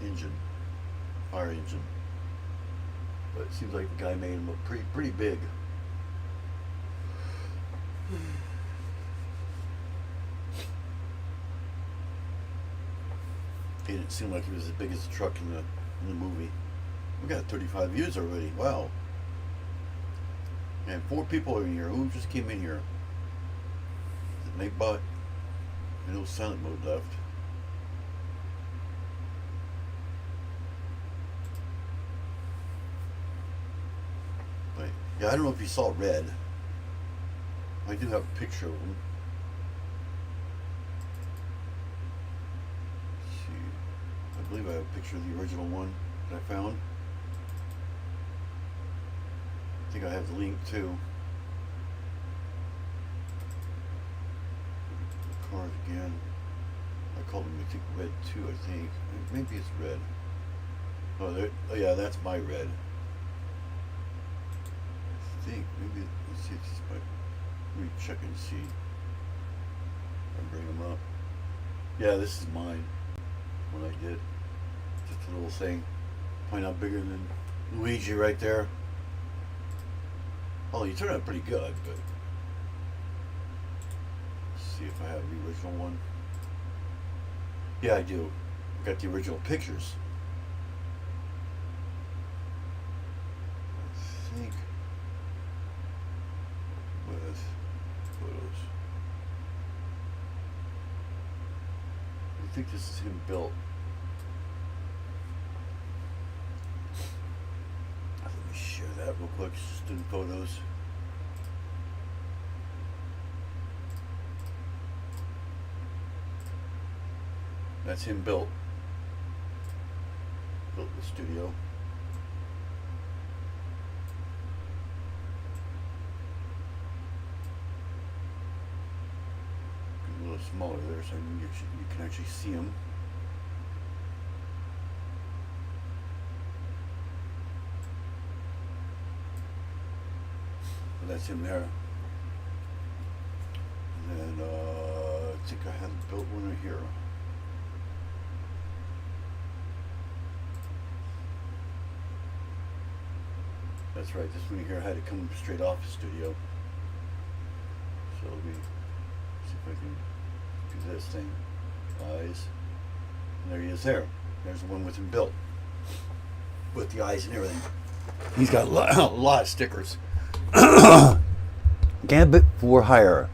engine, fire engine. But it seems like the guy made him look pretty big. He didn't seem like he was as big as the truck in the movie. We got 35 views already. Wow. And 4 people are in here. Who just came in here? Is it Nightbot? I know silent mode left. But yeah, I don't know if you saw Red. I do have a picture of him. Let's see. I believe I have a picture of the original one that I found. I think I have the link too. The cars again. I called him, I think, Red 2, I think. Maybe it's Red. Oh yeah, that's my Red. I think, maybe, let's see, it's my, let me check and see. I'll bring them up. Yeah, this is mine. What I did. Just a little thing. Point out bigger than Luigi right there. Oh, you turned out pretty good, but let's see if I have the original one. Yeah, I do. I've got the original pictures. I think with photos. I think this is him built. Let me share that real quick, just in photos. That's him built the studio. A little smaller there, so you can actually see him. But that's him there. And then I think I have built one right here. That's right, this one here had to come straight off the studio. So let me see if I can do this thing. Eyes. And there he is there. There's the one with him built. With the eyes and everything. He's got a lot of stickers. Gambit for hire.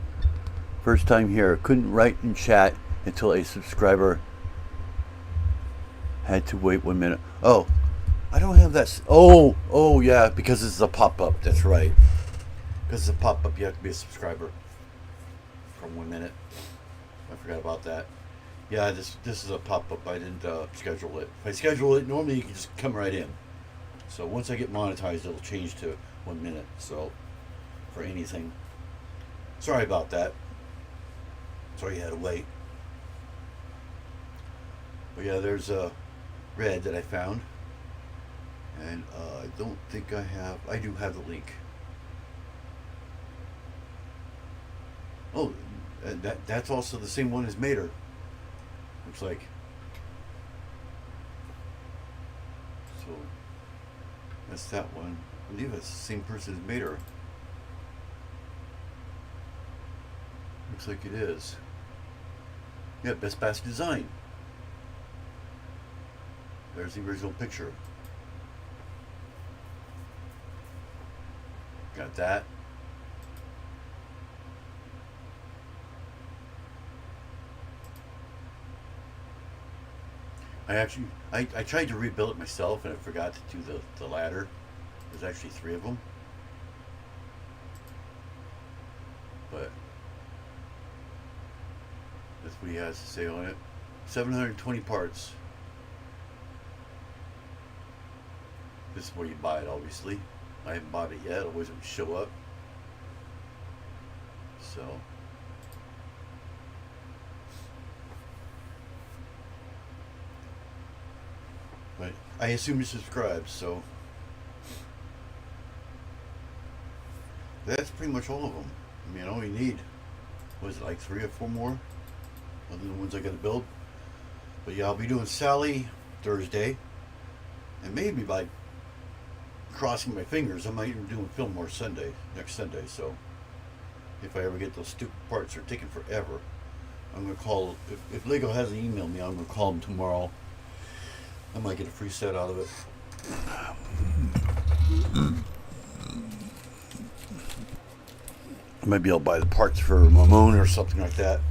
First time here. Couldn't write in chat until a subscriber had to wait 1 minute. Oh. I don't have that. Oh yeah, because this is a pop-up. That's right. Because it's a pop-up, you have to be a subscriber from 1 minute. I forgot about that. Yeah, this is a pop-up. I didn't schedule it. If I schedule it, normally you can just come right in. So once I get monetized, it'll change to 1 minute. So for anything. Sorry about that. Sorry you had to wait. But yeah, there's Red that I found, and I don't think I do have the link. Oh, that's also the same one as Mater. Looks like. So that's that one. I believe it's the same person as Mater. Looks like it is. Yeah, Best Basket Design. There's the original picture. Got that. I tried to rebuild it myself and I forgot to do the ladder. There's actually 3 of them. But that's what he has to say on it. 720 parts. This is where you buy it, obviously. I haven't bought it yet, otherwise it would show up. So but I assume you subscribe, so that's pretty much all of them. I mean, I only need, was it like 3 or 4 more other than the ones I gotta build. But yeah, I'll be doing Sally Thursday, and maybe by crossing my fingers, I might even do Filmore Sunday, next Sunday. So if I ever get those stupid parts, they're taking forever. I'm gonna call, if Lego hasn't emailed me, I'm gonna call them tomorrow. I might get a free set out of it. I might be able to buy the parts for Ramon or something like that.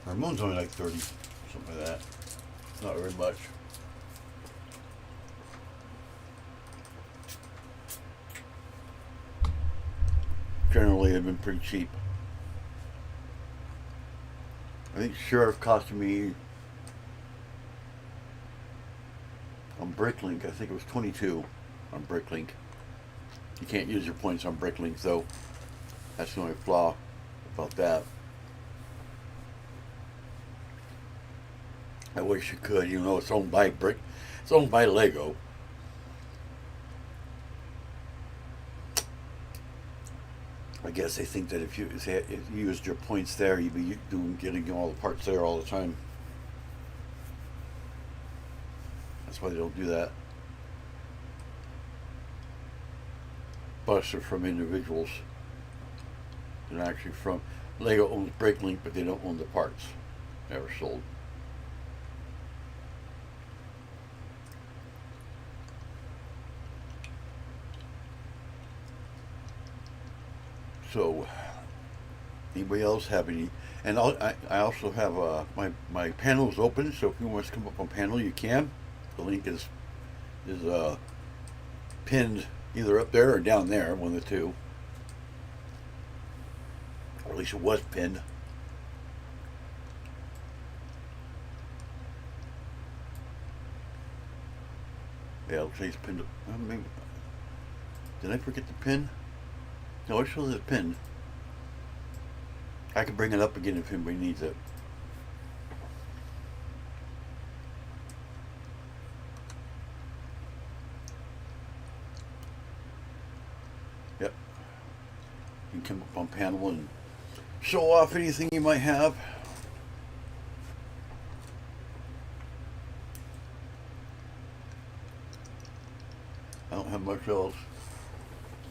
Ramon's only like 30, something like that. Not very much. Generally, they've been pretty cheap. I think Sheriff costed me on Bricklink, I think it was 22 on Bricklink. You can't use your points on Bricklink though. That's the only flaw about that. I wish you could, even though it's owned by it's owned by Lego. I guess they think that if you used your points there, you'd be getting all the parts there all the time. That's why they don't do that. Busts are from individuals. They're actually from Lego owns Breaklink, but they don't own the parts. Never sold. So, anybody else have any? And I also have my panel is open, so if you want to come up on panel, you can. The link is pinned either up there or down there, one of the two. Or at least it was pinned. Yeah, it looks like it's pinned. Maybe, did I forget the pin? No, it shows it's pinned. I can bring it up again if anybody needs it. Yep. You can come up on panel and show off anything you might have. I don't have much else.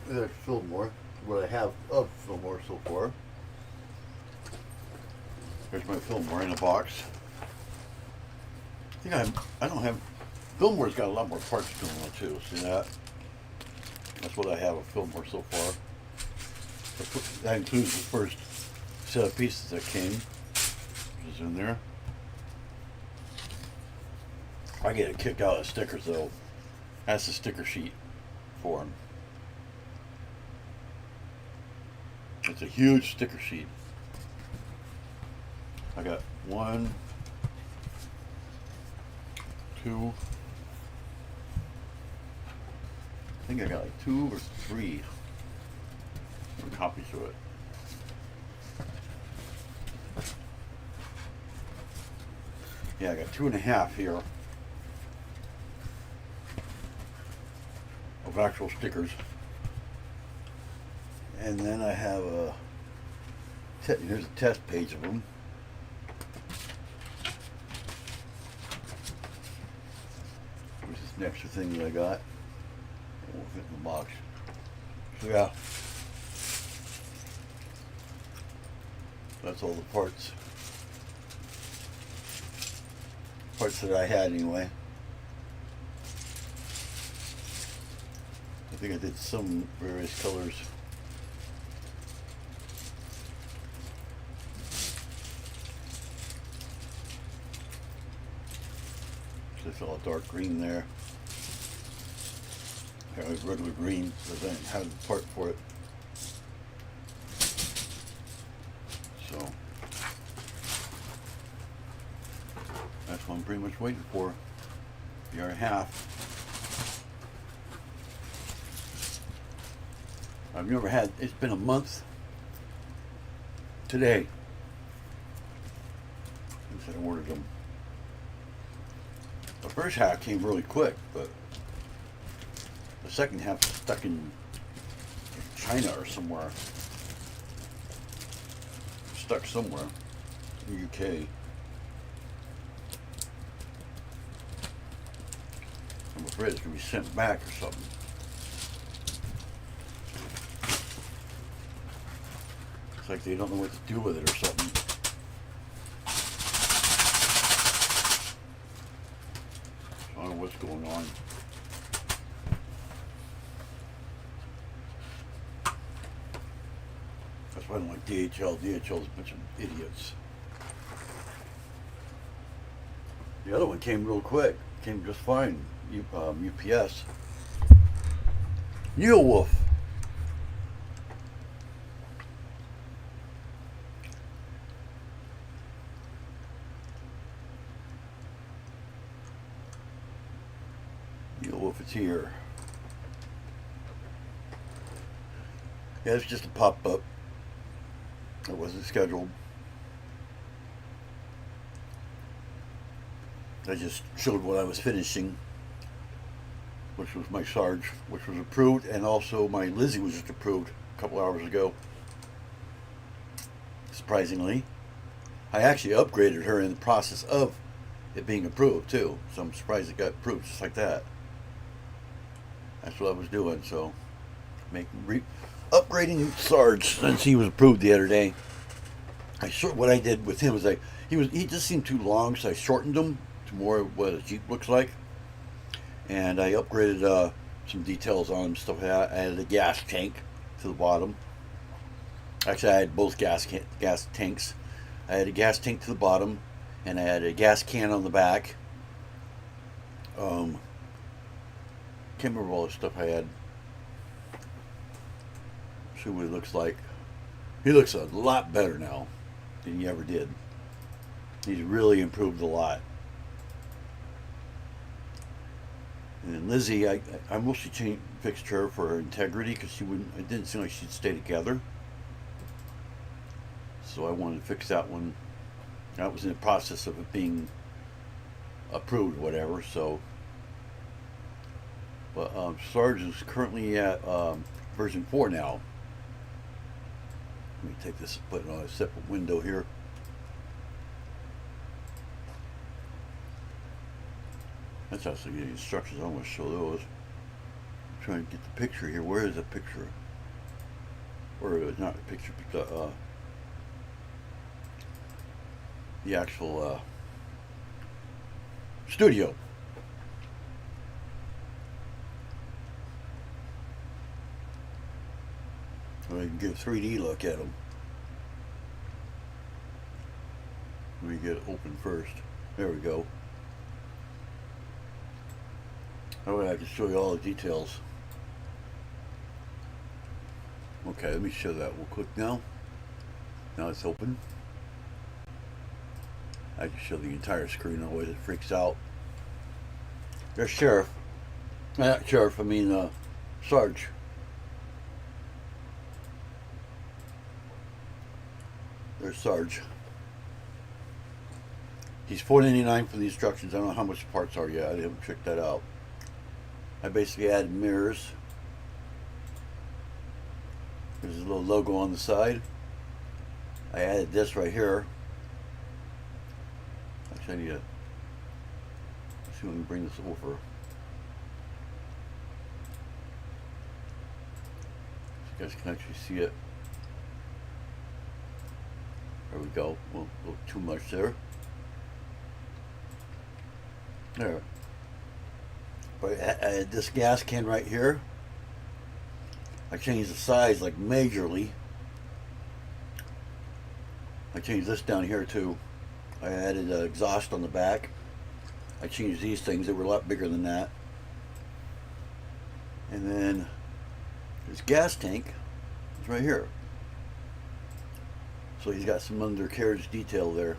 There's Filmore. What I have of Filmore so far. There's my Filmore in a box. I think I don't have. Filmore's got a lot more parts to it too. See that? That's what I have of Filmore so far. That includes the first set of pieces that came, which is in there. I get a kick out of stickers though. That's the sticker sheet for them. It's a huge sticker sheet. I got 1, 2. I think I got like 2 or 3 copies of it. Yeah, I got 2.5 here of actual stickers. And then I have here's a test page of them. Here's this extra thing that I got. It won't fit in the box. So yeah. That's all the parts. Parts that I had anyway. I think I did some various colors. I saw a dark green there. It was regular green, but then I had the part for it. So that's what I'm pretty much waiting for. Year and a half. I've never had, it's been a month today since I ordered them. The first half came really quick, but the second half is stuck in China or somewhere. Stuck somewhere in the UK. I'm afraid it's going to be sent back or something. It's like they don't know what to do with it or something. I don't know what's going on. That's why I don't like DHL. DHL is a bunch of idiots. The other one came real quick. Came just fine. UPS. Neil Wolf. Neil Wolf is here. Yeah, it's just a pop-up. It wasn't scheduled. I just showed what I was finishing, which was my Sarge, which was approved, and also my Lizzie was just approved a couple hours ago. Surprisingly, I actually upgraded her in the process of it being approved too, so I'm surprised it got approved just like that. That's what I was doing, so upgrading Sarge since he was approved the other day. What I did with him was he just seemed too long, so I shortened him to more what a Jeep looks like, and I upgraded some details on him, stuff like that. I added a gas tank to the bottom. Actually, I had both gas tanks. I had a gas tank to the bottom, and I had a gas can on the back. Can't remember all the stuff I had. See what he looks like. He looks a lot better now than he ever did. He's really improved a lot. And then Lizzie, I mostly fixed her for her integrity because it didn't seem like she'd stay together. So I wanted to fix that one. That was in the process of it being approved, whatever. So, but Sarge is currently at version 4 now. Let me take this and put it on a separate window here. That's actually the instructions. I want to show those. I'm trying to get the picture here. Where is the picture? Or not the picture, but the actual studio. I can get a 3D look at them. Let me get it open first. There we go. That way I can show you all the details. Okay, let me show that real quick now. Now it's open. I can show the entire screen, otherwise it freaks out. There's Sheriff. Not Sheriff, I mean Sarge. There's Sarge. He's $4.99 for the instructions. I don't know how much the parts are yet. I haven't checked that out. I basically added mirrors. There's a little logo on the side. I added this right here. Actually, I need to see if we can bring this over. So you guys can actually see it. There we go. Well, a little too much there. There. But I added this gas can right here. I changed the size like majorly. I changed this down here too. I added exhaust on the back. I changed these things. They were a lot bigger than that. And then his gas tank is right here. So he's got some undercarriage detail there.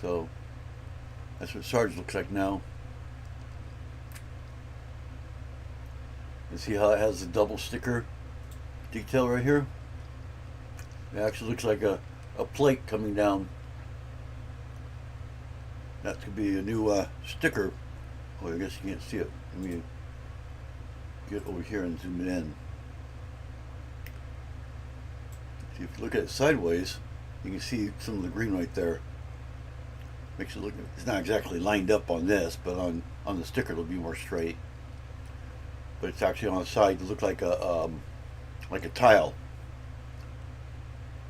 So that's what Sarge looks like now. And see how it has the double sticker detail right here? It actually looks like a plate coming down. That could be a new sticker. Oh, I guess you can't see it. Let me get over here and zoom it in. See, if you look at it sideways, you can see some of the green right there. Makes it look, it's not exactly lined up on this, but on the sticker it'll be more straight. But it's actually on the side to look like a tile,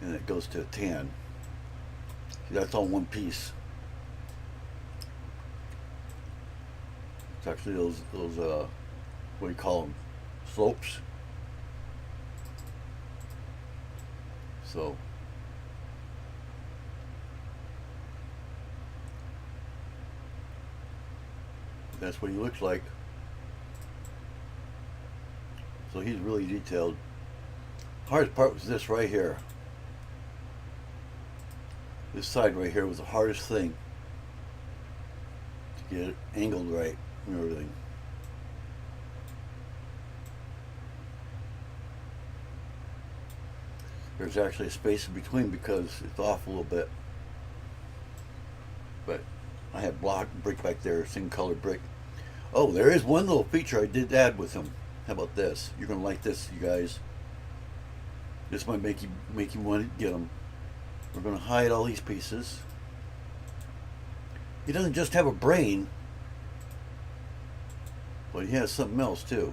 and it goes to tan. See, that's all one piece. It's actually those what do you call them? Slopes. So that's what he looks like. So he's really detailed. Hardest part was this right here. This side right here was the hardest thing to get it angled right and everything. There's actually a space in between because it's off a little bit. But I have block brick back there, same color brick. Oh, there is one little feature I did add with him. How about this? You're gonna like this, you guys. This might make you want to get them. We're gonna hide all these pieces. He doesn't just have a brain, but he has something else too.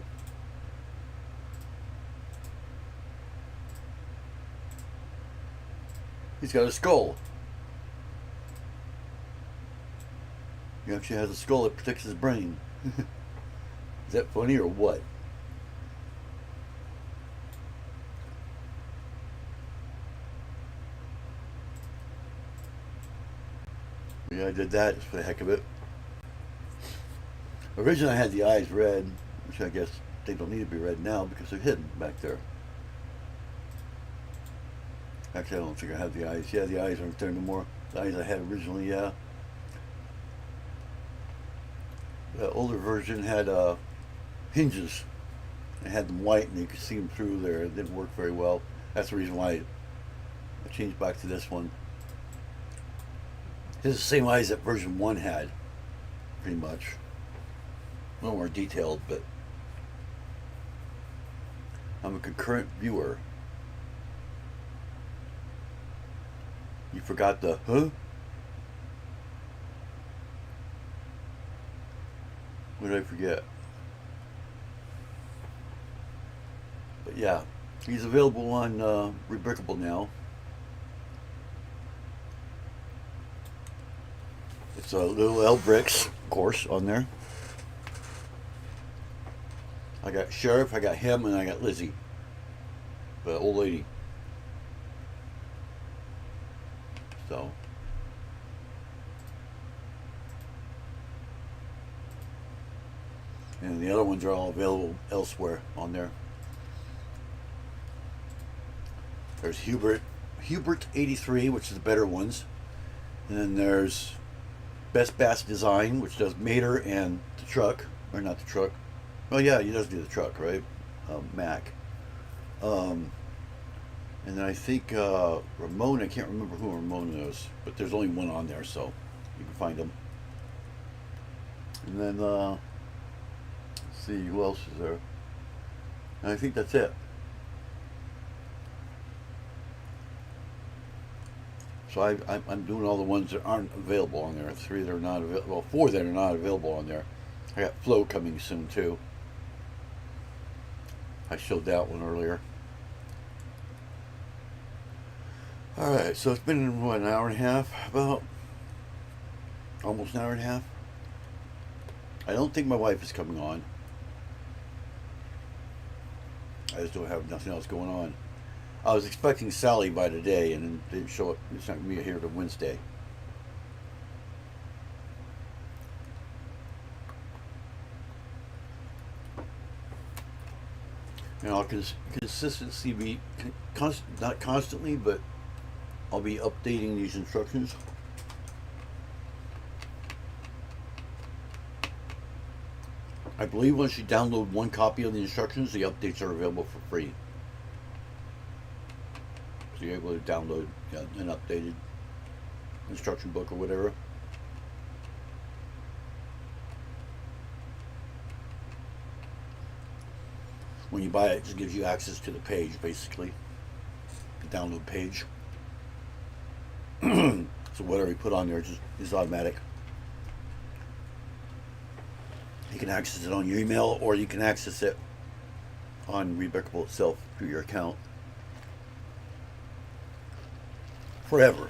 He's got a skull. He actually has a skull that protects his brain. Is that funny or what? Yeah, I did that just for the heck of it. Originally I had the eyes red, which I guess they don't need to be red now because they're hidden back there. Actually, I don't think I have the eyes. Yeah, the eyes aren't there no more. The eyes I had originally, yeah. The older version had hinges. It had them white and you could see them through there. It didn't work very well. That's the reason why I changed back to this one. This is the same eyes that version 1 had, pretty much. A little more detailed, but I'm a concurrent viewer. You forgot the huh? What did I forget? But yeah, he's available on Rebrickable now. It's a little L bricks, of course, on there. I got Sheriff, I got him, and I got Lizzie, the old lady. So, and the other ones are all available elsewhere on there. There's Hubert 83, which is the better ones, and then there's Best Bass Design, which does Mater and the truck, or not the truck. Oh yeah, he does do the truck, right? Mack. And then I think Ramon, I can't remember who Ramon is, but there's only one on there, so you can find him. And then, let's see, who else is there? And I think that's it. So I'm doing all the ones that aren't available on there. Three that are not available. Well, four that are not available on there. I got Flow coming soon too. I showed that one earlier. All right, so it's been what, an hour and a half, about almost an hour and a half. I don't think my wife is coming on. I just don't have nothing else going on. I was expecting Sally by today, and it didn't show up. It's not going to be here till Wednesday. And I'll consistency be not constantly, but I'll be updating these instructions. I believe once you download one copy of the instructions, the updates are available for free. So you're able to download an updated instruction book or whatever. When you buy it, it just gives you access to the page, basically, the download page. So whatever you put on there is automatic. You can access it on your email, or you can access it on Rebrickable itself through your account. Forever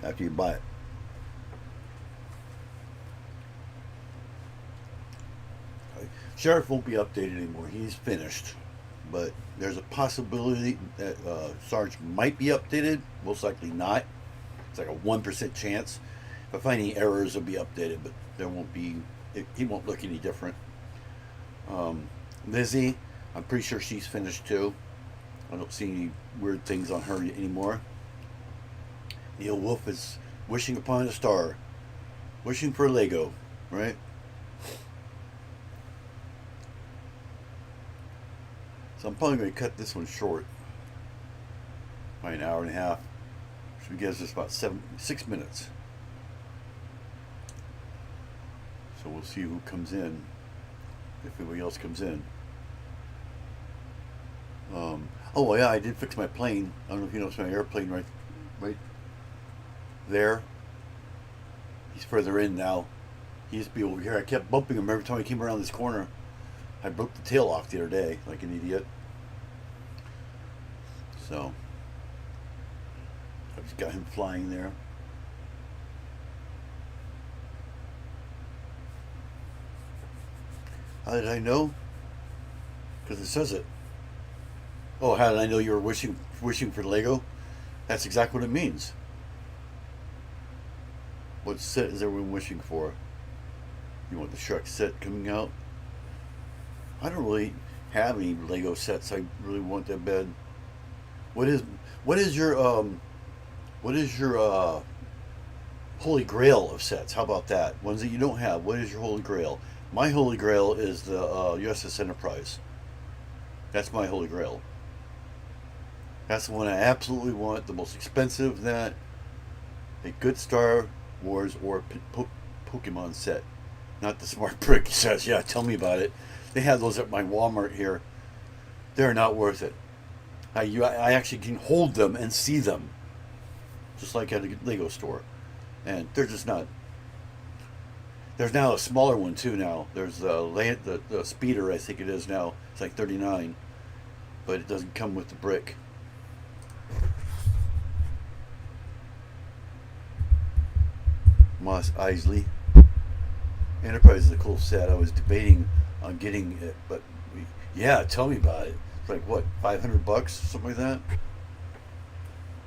after you buy it. Sheriff won't be updated anymore. He's finished. But there's a possibility that Sarge might be updated. Most likely not. It's like a 1% chance. If I find any errors, it'll be updated, but there won't be. He won't look any different. Lizzie, I'm pretty sure she's finished too. I don't see any weird things on her anymore. Neil Wolf is wishing upon a star. Wishing for a Lego, right? So I'm probably going to cut this one short by an hour and a half, which gives us about 6 minutes. So we'll see who comes in, if anybody else comes in. Oh yeah, I did fix my plane. I don't know if you noticed my airplane right there. He's further in now. He used to be over here. I kept bumping him every time I came around this corner. I broke the tail off the other day, like an idiot. So I just got him flying there. How did I know? Because it says it. Oh, how did I know you were wishing for Lego? That's exactly what it means. What set is everyone wishing for? You want the Shrek set coming out? I don't really have any Lego sets I really want that bad. What is your holy grail of sets? How about that? Ones that you don't have. What is your holy grail? My holy grail is the USS Enterprise. That's my holy grail. That's the one I absolutely want. The most expensive that a good Star Wars or Pokemon set. Not the smart brick sets. Yeah, tell me about it. They have those at my Walmart here. They're not worth it. I actually can hold them and see them, just like at a Lego store, and they're just not. There's now a smaller one too. Now there's the speeder. I think it is now. It's like $39, but it doesn't come with the brick. Moss Eisley. Enterprise is a cool set. I was debating on getting it, but yeah, tell me about it. It's like what, $500, something like that.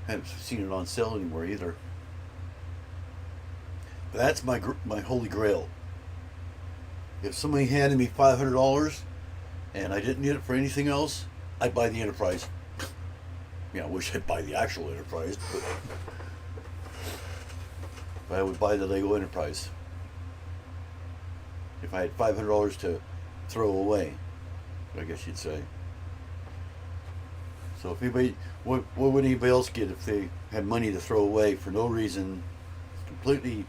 I haven't seen it on sale anymore either. But that's my holy grail. If somebody handed me $500 and I didn't need it for anything else, I'd buy the Enterprise. I wish I'd buy the actual Enterprise, but I would buy the Lego Enterprise if I had $500 to throw away, I guess you'd say. So if anybody, what would anybody else get if they had money to throw away for no reason, completely,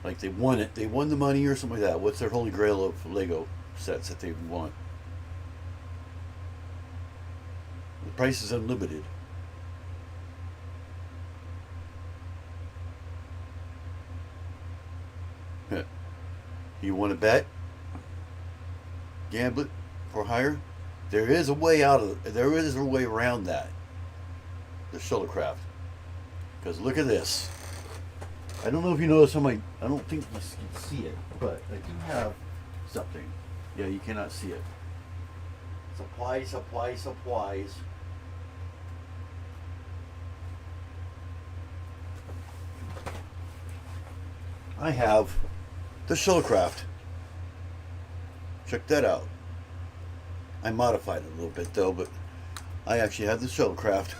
like they won it, they won the money or something like that? What's their holy grail of Lego sets that they want? The price is unlimited. You want to bet? Gamble it for hire? There is a way out of it. There is a way around that. The shuttlecraft. Because look at this. I don't know if you notice on my. I don't think you can see it, but I do have something. Yeah, you cannot see it. Supplies. I have the shuttlecraft. Check that out. I modified it a little bit though, but I actually have the shuttlecraft.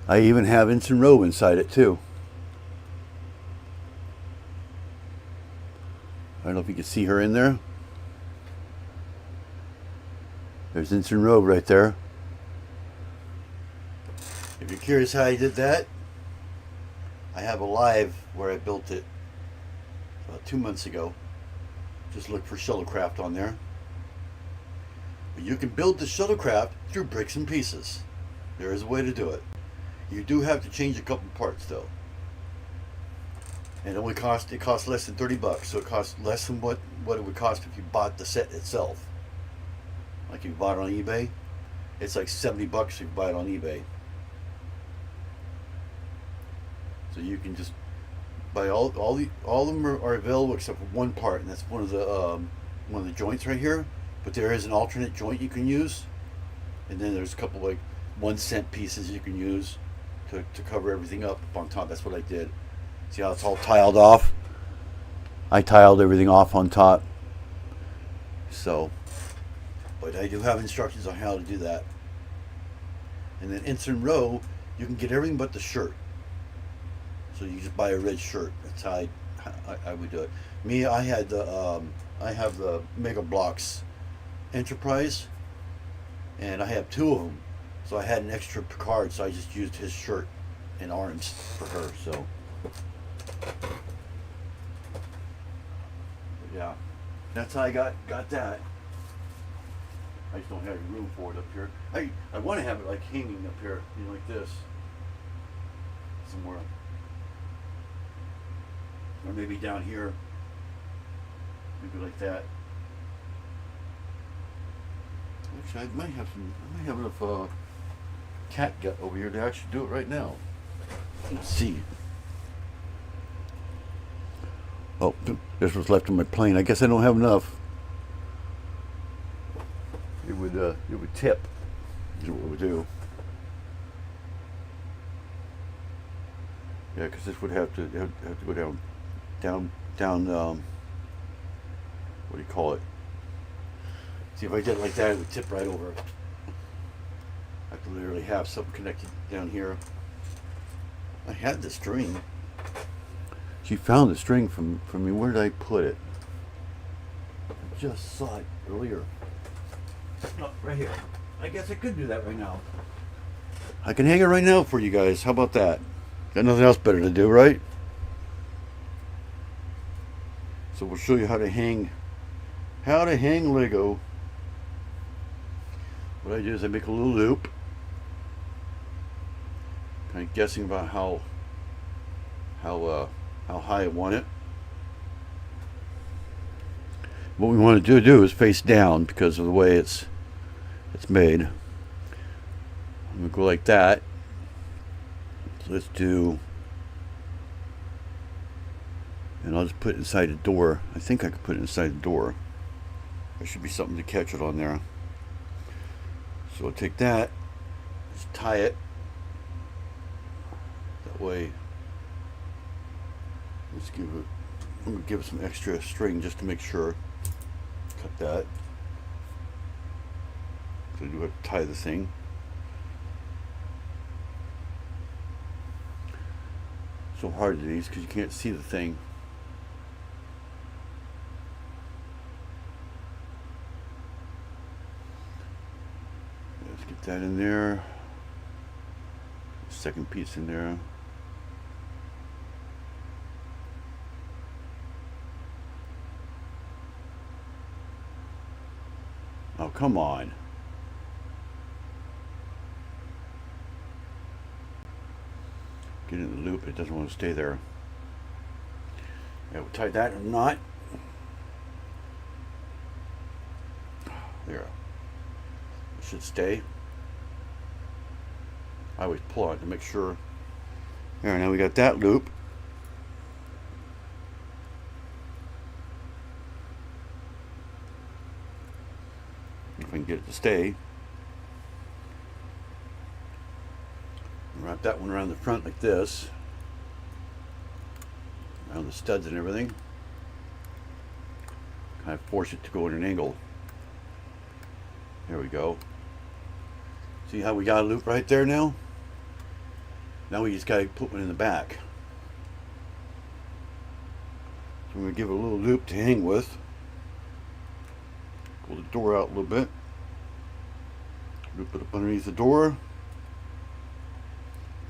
I even have Ensign Rowe inside it too. I don't know if you can see her in there. There's Ensign Rowe right there. If you're curious how I did that, I have a live where I built it about 2 months ago. Just look for shuttlecraft on there. But you can build the shuttlecraft through bricks and pieces. There is a way to do it. You do have to change a couple parts though. And it costs less than $30, so it costs less than what it would cost if you bought the set itself. Like if you bought it on eBay, it's like $70 if you buy it on eBay. So you can just buy all of them are available except for one part, and that's one of the joints right here. But there is an alternate joint you can use, and then there's a couple like 1 cent pieces you can use to cover everything up on top. That's what I did. See how it's all tiled off? I tiled everything off on top. So, but I do have instructions on how to do that. And then Ensign Rowe, you can get everything but the shirt. So you just buy a red shirt. That's how I would do it. Me, I have the Mega Blocks Enterprise, and I have 2 of them. So I had an extra Picard, so I just used his shirt and arms for her. So yeah, that's how I got that. I just don't have room for it up here. I want to have it like hanging up here, you know, like this, somewhere. Or maybe down here, maybe like that. Actually, I might have enough cat gut over here to actually do it right now. Let's see. Oh, this was left on my plane. I guess I don't have enough. It would tip. Is what it would do. Yeah, because this would have to go down. What do you call it? See, if I did it like that, it would tip right over. I have to literally have something connected down here. I had the string. She found the string from me. Where did I put it? I just saw it earlier. No, right here. I guess I could do that right now. I can hang it right now for you guys. How about that? Got nothing else better to do, right? So we'll show you how to hang Lego. What I do is I make a little loop, kind of guessing about how high I want it. What we want to do is face down because of the way it's made. I'm gonna go like that. So let's do, and I'll just put it inside the door. I think I could put it inside the door. There should be something to catch it on there. So I'll take that, just tie it. That way, I'm gonna give it some extra string just to make sure. Cut that. So I do have to tie the thing. So hard to these because you can't see the thing. Put that in there. Second piece in there. Oh, come on. Get in the loop, it doesn't want to stay there. Yeah, we'll tie that in a knot. There. It should stay. I always pull on it to make sure. There, now we got that loop. If I can get it to stay. Wrap that one around the front like this. Around the studs and everything. Kind of force it to go at an angle. There we go. See how we got a loop right there now? Now we just got to put one in the back. So I'm going to give it a little loop to hang with. Pull the door out a little bit. Loop it up underneath the door.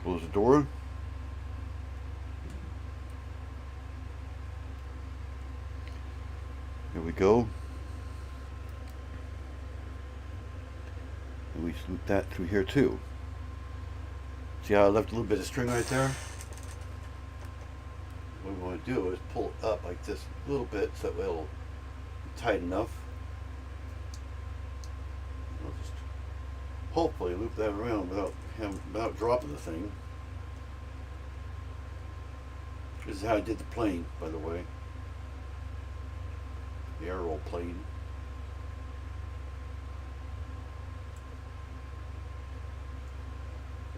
Close the door. There we go. And we loop that through here too. See how I left a little bit of string right there? What we want to do is pull it up like this a little bit so that way it'll be tight enough. I'll just hopefully loop that around without dropping the thing. This is how I did the plane, by the way. The aeroplane.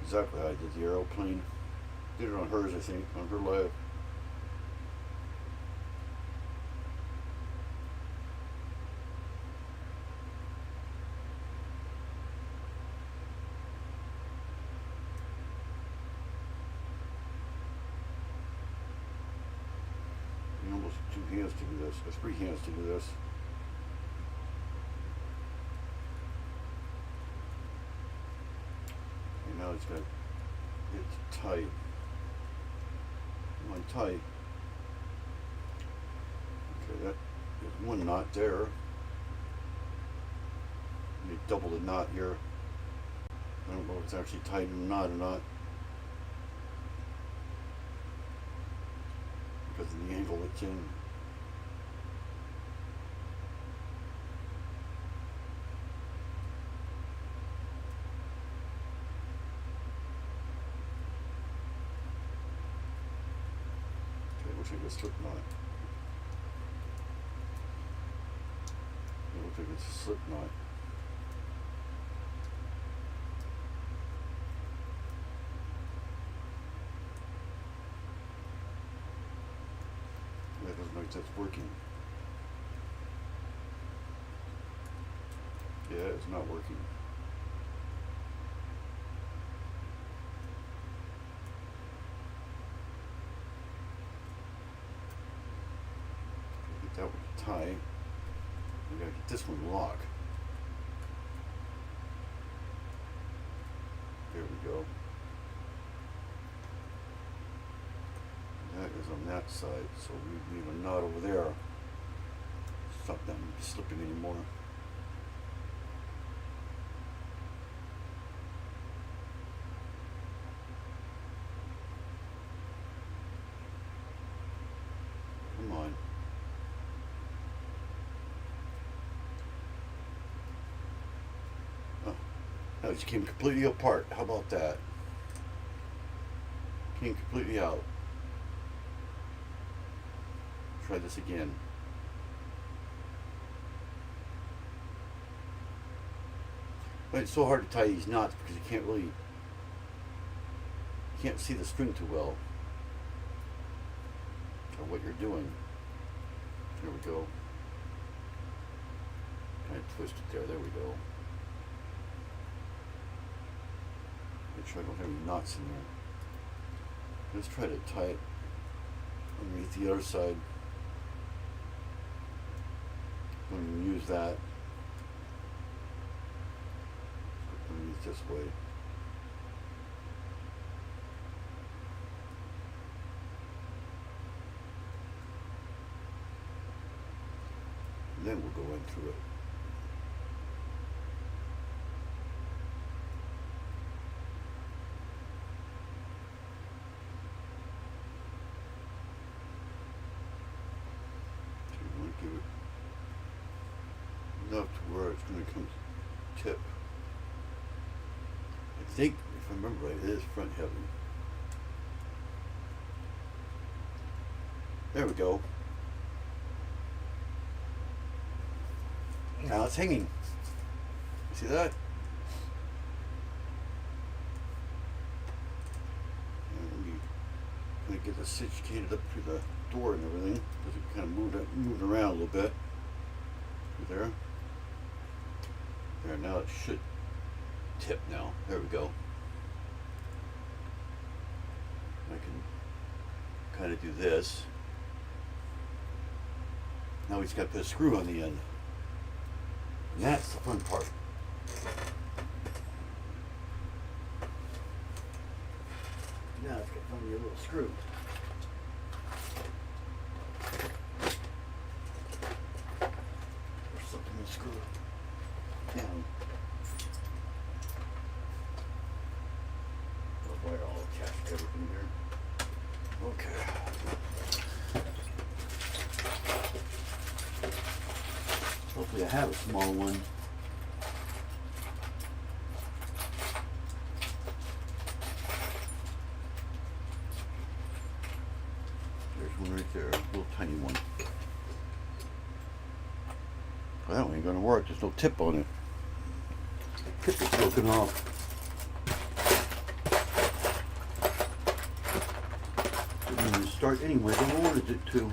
Exactly how I did the aeroplane. Did it on hers, I think, on her live. Almost 2 hands to do this. That's 3 hands to do this. And now it's tight. One tight. Okay, that is one knot there. Let me double the knot here. I don't know if it's actually tight in the knot or not. Because of the angle it's in. Okay, looks like a slip knot. It looks like it's a slip knot. That doesn't look like that's working. Yeah, it's not working. Get that one to tie. We gotta get this one lock. There we go. That is on that side, so we leave a knot over there. Stop them slipping anymore. Come on. Oh, now it just came completely apart. How about that? Came completely out. Try this again. But it's so hard to tie these knots because you can't see the string too well or what you're doing. There we go. Kind of twist it there. There we go. Make sure I don't have any knots in there. Let's try to tie it underneath the other side. I'm going to use that underneath this way. And then we'll go in through it. So you want to give it enough to where it's going to come tip. I think, if I remember right, it is front heavy. There we go. Now it's hanging. See that? And I'm going to get the stitch cated up to the door and everything, because it kind of moved around a little bit. There. There, now it should tip now. There we go. I can kind of do this. Now we just got to put a screw on the end. And that's the fun part. Now it's got to find me a little screw. Or something to screw down. Oh boy, I'll attach everything there. Okay. Hopefully I have a small one. There's one right there, a little tiny one. Well, that one ain't gonna work, there's no tip on it. Tip is broken off. Didn't even start anyway, I wanted it to.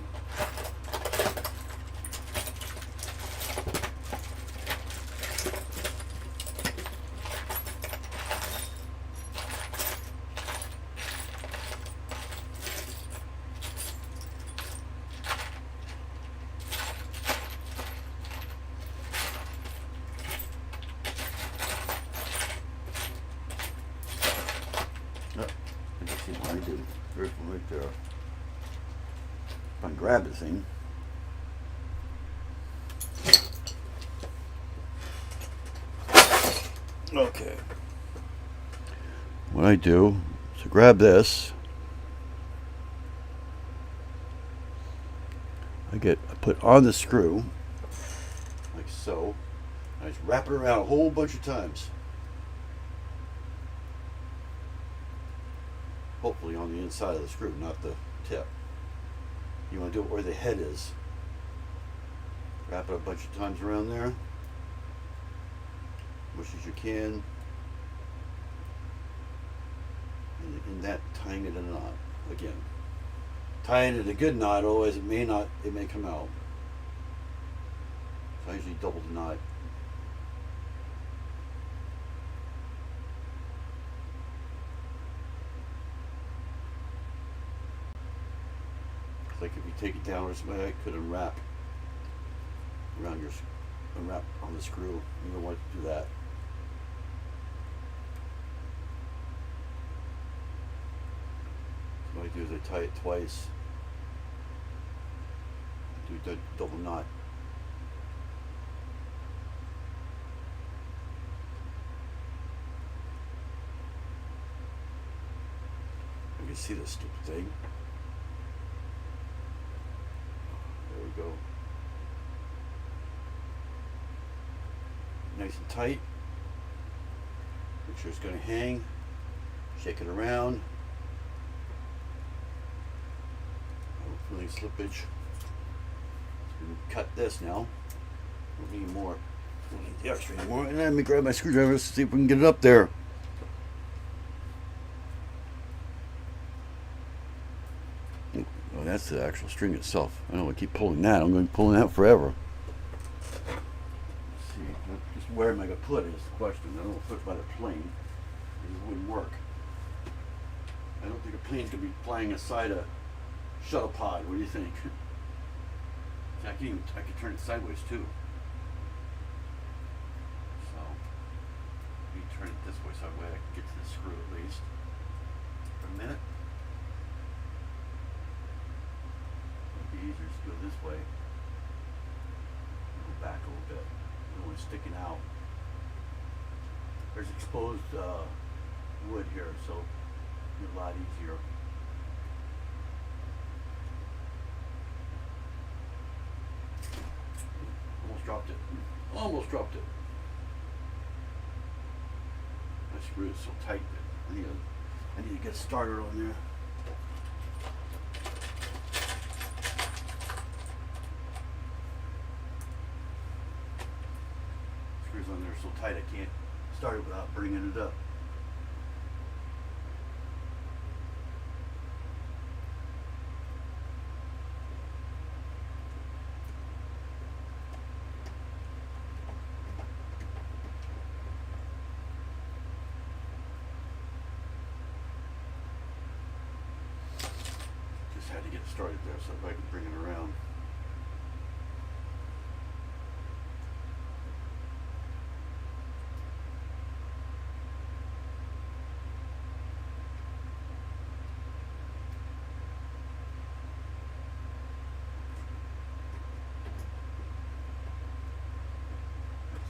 I do. There's one right there. If I can grab the thing. Okay. What I do is grab this. I put on the screw, like so. I just wrap it around a whole bunch of times. Hopefully on the inside of the screw, not the tip. You want to do it where the head is. Wrap it a bunch of times around there. Much as you can. And in that, tying it in a knot. Again. Tying it a good knot, otherwise it may come out. So I usually double the knot. Like if you take it down or something, I could unwrap around unwrap on the screw. You don't want to do that. So what I do is I tie it twice. Do a double knot. You can see this stupid thing. There we go. Nice and tight. Make sure it's going to hang. Shake it around. Hopefully slippage. So we can cut this now. Don't need more. Don't need the extra anymore. And then let me grab my screwdriver to see if we can get it up there. Oh, that's the actual string itself. I don't want to keep pulling that. I'm going to be pulling that forever. Let's see. Just where am I going to put it is the question. I don't want to put it by the plane. It wouldn't work. I don't think a plane's going to be flying aside a shuttle pod. What do you think? I can turn it sideways too. So, you turn it this way so that way I can get to the screw at least. For a minute. It'd be easier to go this way. Go back a little bit. The one sticking out. There's exposed wood here, so it'll be a lot easier. Almost dropped it. Almost dropped it. My screw is so tight that I need to get started on there. Screws on there are so tight I can't start it without bringing it up. Had to get started there so that I can bring it around.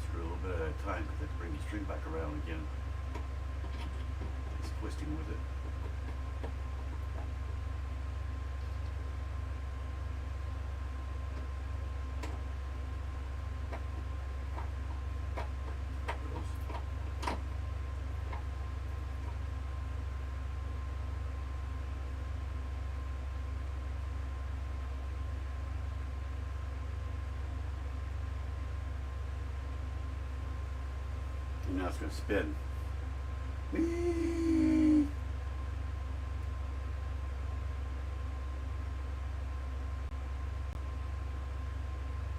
Screw a little bit at a time because I have to bring the string back around again. It's twisting with it. Now it's going to spin. Whee!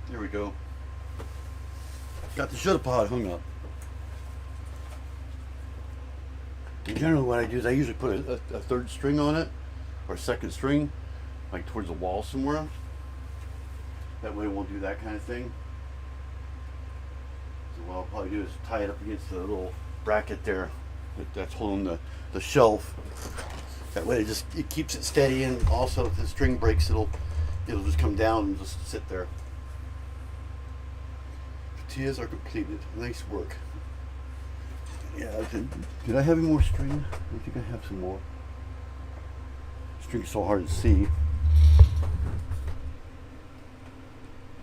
There we go. Got the shutter pod hung up. In general, what I do is I usually put a third string on it, or a second string, like towards the wall somewhere. That way it won't do that kind of thing. What I'll probably do is tie it up against the little bracket there that's holding the shelf. That way it keeps it steady, and also if the string breaks it'll just come down and just sit there. Tortillas are completed. Nice work. Yeah, did I have any more string? I think I have some more. String's so hard to see.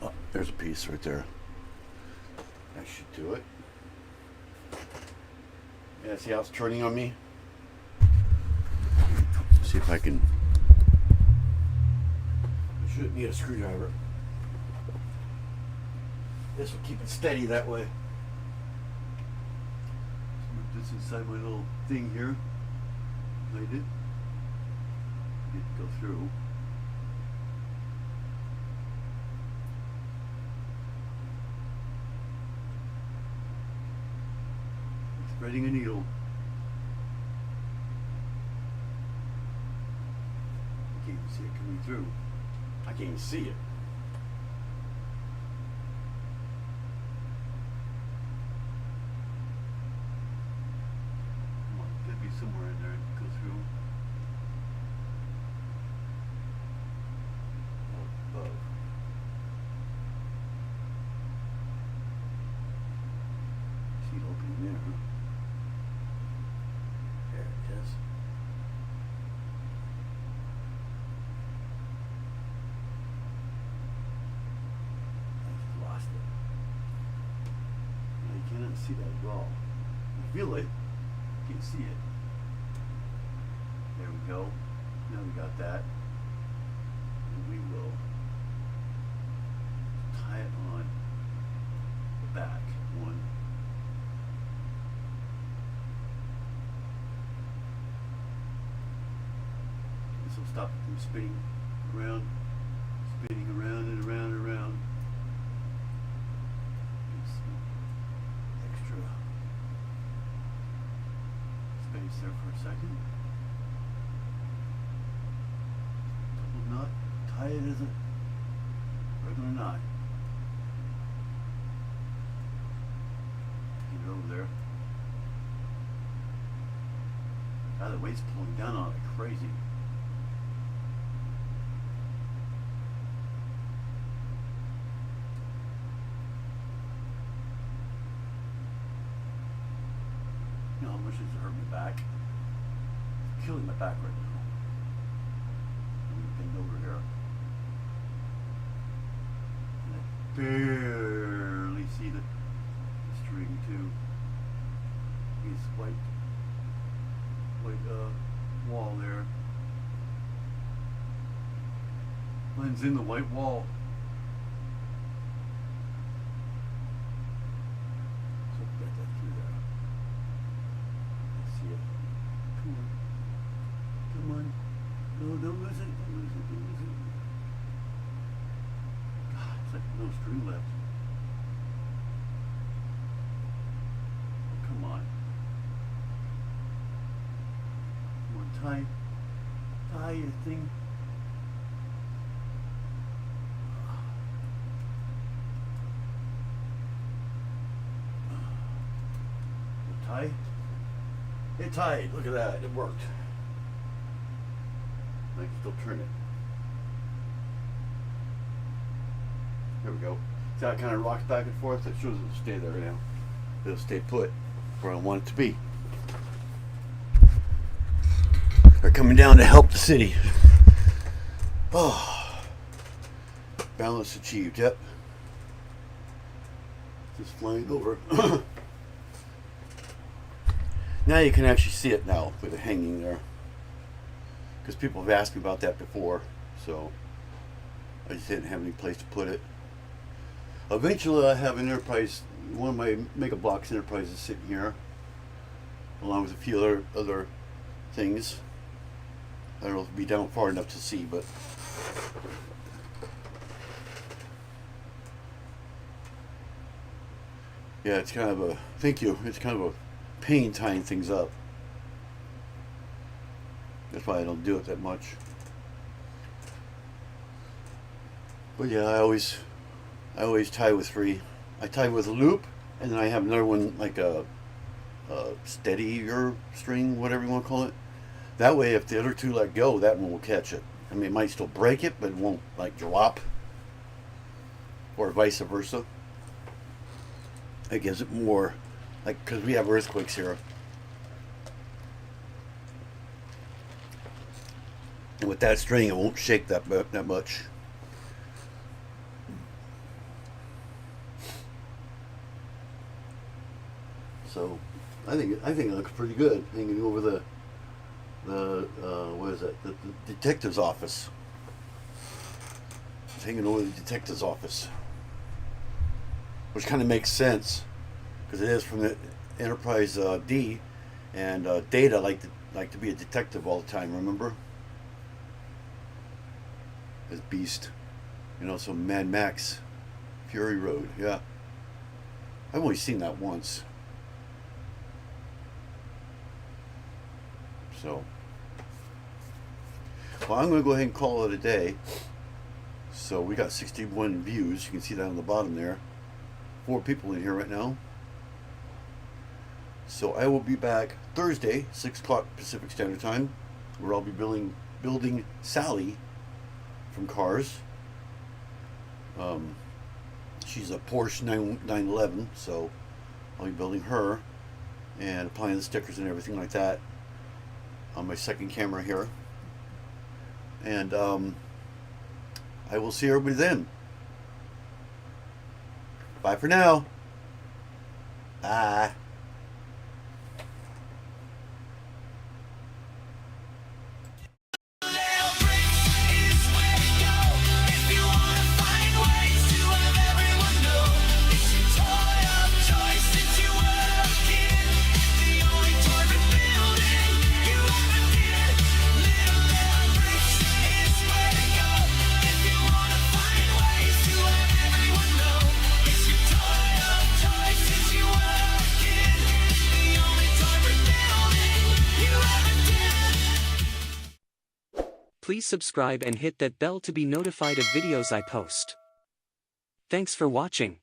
Oh, there's a piece right there. That should do it. Yeah, see how it's turning on me? See if I can. I shouldn't need a screwdriver. This will keep it steady that way. Move this inside my little thing here. Like it. Get to go through. Threading a needle. I can't even see it coming through. I can't even see it. Come on, it's gotta be somewhere in there to go through. Oh, above. See it opening there, huh? There it is. I just lost it. Now you cannot see that at all. I feel it. You can see it. There we go. Now we got that. And we will tie it on the back. One. This will stop it from spinning around and around and around. Get some extra space there for a second. Double knot, tie it as a regular knot. Get it over there. God, the weight's pulling down on it like crazy. You know how much it's hurt my back? It's killing my back right now. I'm gonna bend over here. And I barely see the string too. This white wall there. Blends in the white wall. So get that through there. See it. Come on. Come on. No, don't lose it. Don't lose it. Don't lose it. God, it's like no string left. Come on. Come on, tie your thing. Tie? It tied. Look at that. It worked. I can still turn it. There we go. See how it kind of rocks back and forth? It shows it'll stay there now. It'll stay put where I want it to be. They're coming down to help the city. Oh. Balance achieved. Yep. Just flying over. Now you can actually see it now with it hanging there. Because people have asked me about that before. So I just didn't have any place to put it. Eventually I have an Enterprise, one of my Mega Bloks Enterprises sitting here. Along with a few other things. I don't know if it'll be down far enough to see, but yeah, it's kind of a, thank you, it's kind of a pain tying things up. That's why I don't do it that much. But yeah, I always tie with three. I tie with a loop, and then I have another one like a steadier string, whatever you want to call it. That way, if the other two let go, that one will catch it. I mean, it might still break it, but it won't like drop, or vice versa. It gives it more, like, because we have earthquakes here. And with that string, it won't shake that much. So, I think it looks pretty good hanging over the what is it? The detective's office. It's hanging over the detective's office, which kind of makes sense because it is from the Enterprise D, and Data like to be a detective all the time. Remember, as Beast, you know. So Mad Max, Fury Road. Yeah, I've only seen that once. So, well, I'm going to go ahead and call it a day. So we got 61 views. You can see that on the bottom there. 4 people in here right now. So I will be back Thursday, 6 o'clock Pacific Standard Time, where I'll be building Sally from Cars. She's a Porsche 911, so I'll be building her and applying the stickers and everything like that on my second camera here. And I will see everybody then. Bye for now. Bye. Please subscribe and hit that bell to be notified of videos I post. Thanks for watching.